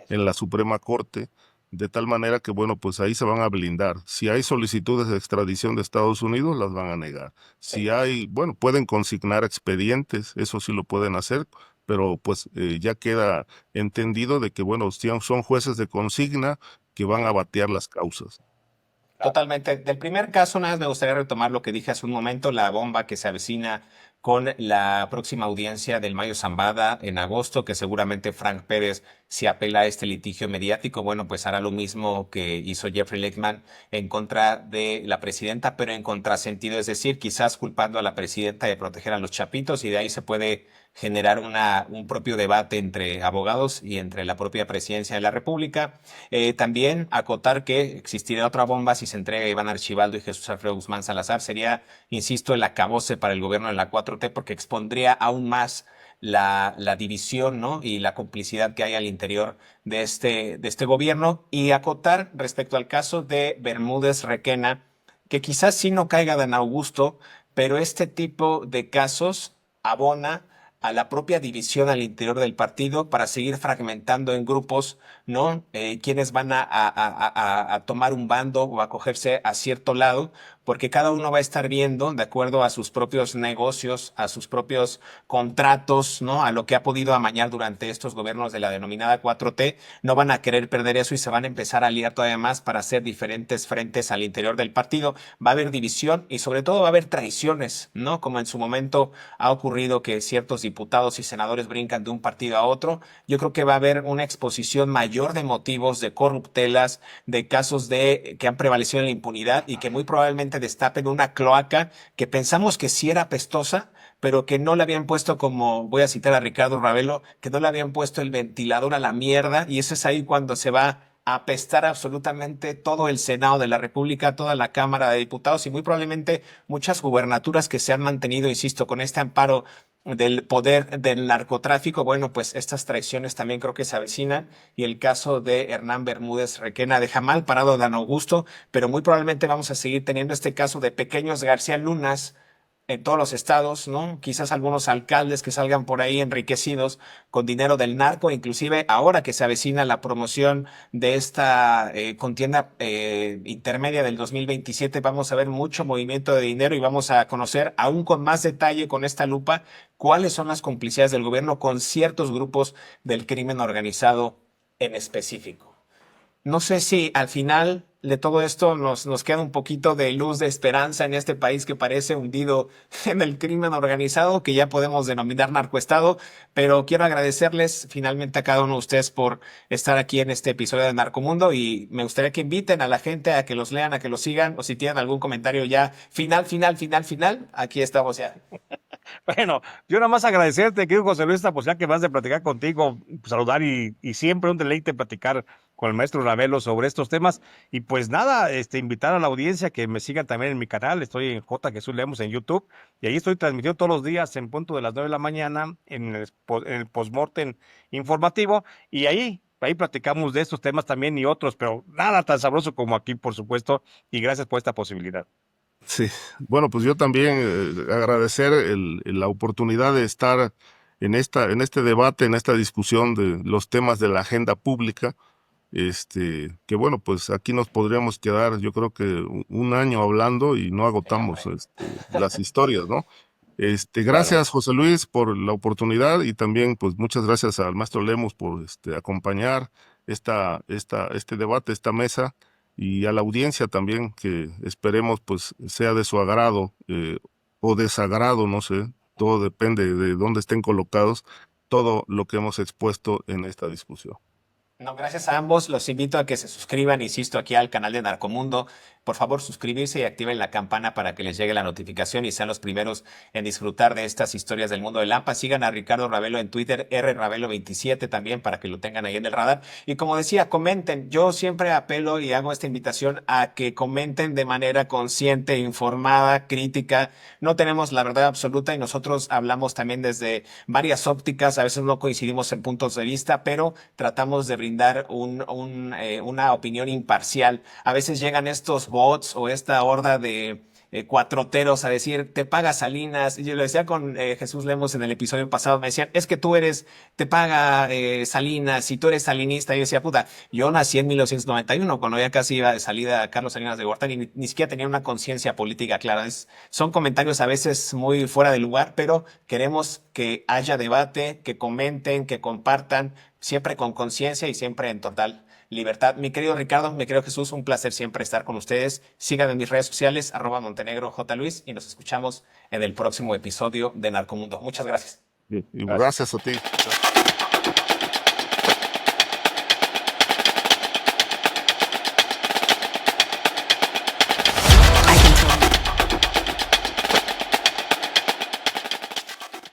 en la Suprema Corte, de tal manera que, bueno, pues ahí se van a blindar. Si hay solicitudes de extradición de Estados Unidos, las van a negar. Si hay, bueno, pueden consignar expedientes, eso sí lo pueden hacer, pero pues ya queda entendido de que, bueno, son jueces de consigna que van a batear las causas. Totalmente. Del primer caso, nada más me gustaría retomar lo que dije hace un momento, la bomba que se avecina con la próxima audiencia del Mayo Zambada en agosto, que seguramente Frank Pérez, si apela a este litigio mediático, bueno, pues hará lo mismo que hizo Jeffrey Lechman en contra de la presidenta, pero en contrasentido, es decir, quizás culpando a la presidenta de proteger a los chapitos y de ahí se puede generar un propio debate entre abogados y entre la propia presidencia de la República. También acotar que existiría otra bomba si se entrega Iván Archibaldo y Jesús Alfredo Guzmán Salazar. Sería, insisto, el acabose para el gobierno de la 4T porque expondría aún más la división, ¿no? Y la complicidad que hay al interior de este gobierno. Y acotar respecto al caso de Bermúdez Requena, que quizás sí no caiga Dan Augusto, pero este tipo de casos abona a la propia división al interior del partido para seguir fragmentando en grupos, ¿no? Quienes van a tomar un bando o a acogerse a cierto lado, porque cada uno va a estar viendo de acuerdo a sus propios negocios, a sus propios contratos, ¿no? A lo que ha podido amañar durante estos gobiernos de la denominada 4T, no van a querer perder eso y se van a empezar a aliar todavía más para hacer diferentes frentes al interior del partido. Va a haber división y sobre todo va a haber traiciones, ¿no? Como en su momento ha ocurrido que ciertos diputados y senadores brincan de un partido a otro. Yo creo que va a haber una exposición mayor de motivos, de corruptelas, de casos de que han prevalecido en la impunidad y que muy probablemente destapen una cloaca que pensamos que sí era apestosa, pero que no le habían puesto, como voy a citar a Ricardo Ravelo, que no le habían puesto el ventilador a la mierda, y eso es ahí cuando se va a apestar absolutamente todo el Senado de la República, toda la Cámara de Diputados y muy probablemente muchas gubernaturas que se han mantenido, insisto, con este amparo del poder del narcotráfico. Bueno, pues estas traiciones también creo que se avecinan y el caso de Hernán Bermúdez Requena deja mal parado a Dan Augusto, pero muy probablemente vamos a seguir teniendo este caso de pequeños García Lunas en todos los estados, ¿no? Quizás algunos alcaldes que salgan por ahí enriquecidos con dinero del narco, inclusive ahora que se avecina la promoción de esta contienda intermedia del 2027, vamos a ver mucho movimiento de dinero y vamos a conocer aún con más detalle con esta lupa cuáles son las complicidades del gobierno con ciertos grupos del crimen organizado en específico. No sé si al final de todo esto nos queda un poquito de luz de esperanza en este país que parece hundido en el crimen organizado, que ya podemos denominar narcoestado, pero quiero agradecerles finalmente a cada uno de ustedes por estar aquí en este episodio de Narcomundo y me gustaría que inviten a la gente a que los lean, a que los sigan o si tienen algún comentario ya final, aquí estamos ya. Bueno, yo nada más agradecerte, querido José Luis, esta posibilidad que vas de platicar contigo, saludar y siempre un deleite platicar con el maestro Ravelo sobre estos temas. Y pues nada, invitar a la audiencia que me sigan también en mi canal. Estoy en J. Jesús Lemos en YouTube y ahí estoy transmitiendo todos los días en punto de las 9 de la mañana en el postmortem informativo y ahí platicamos de estos temas también y otros, pero nada tan sabroso como aquí, por supuesto. Y gracias por esta posibilidad. Sí, bueno, pues yo también agradecer la oportunidad de estar en este debate, en esta discusión de los temas de la agenda pública, que bueno, pues aquí nos podríamos quedar, yo creo que un año hablando y no agotamos las historias, ¿no? Gracias, José Luis, por la oportunidad y también, pues, muchas gracias al maestro Lemos por acompañar este debate, esta mesa y a la audiencia también, que esperemos pues sea de su agrado o desagrado, no sé, todo depende de dónde estén colocados, todo lo que hemos expuesto en esta discusión. No, gracias a ambos. Los invito a que se suscriban, insisto, aquí al canal de Narcomundo. Por favor, suscribirse y activen la campana para que les llegue la notificación y sean los primeros en disfrutar de estas historias del mundo del AMPA. Sigan a Ricardo Ravelo en Twitter, rravelo27 también, para que lo tengan ahí en el radar. Y como decía, comenten. Yo siempre apelo y hago esta invitación a que comenten de manera consciente, informada, crítica. No tenemos la verdad absoluta y nosotros hablamos también desde varias ópticas. A veces no coincidimos en puntos de vista, pero tratamos de brindar una opinión imparcial. A veces llegan estos bots o esta horda de cuatroteros a decir, te paga Salinas. Y yo lo decía con Jesús Lemos en el episodio pasado, me decían, es que te paga Salinas, y tú eres salinista. Y yo decía, puta, yo nací en 1991, cuando ya casi iba de salida Carlos Salinas de Gortari, y ni siquiera tenía una conciencia política clara. Son comentarios a veces muy fuera de lugar, pero queremos que haya debate, que comenten, que compartan, siempre con conciencia y siempre en total libertad. Mi querido Ricardo, mi querido Jesús, un placer siempre estar con ustedes. Síganme en mis redes sociales, @MontenegroJLuis, y nos escuchamos en el próximo episodio de Narcomundo. Muchas gracias. Y gracias a ti.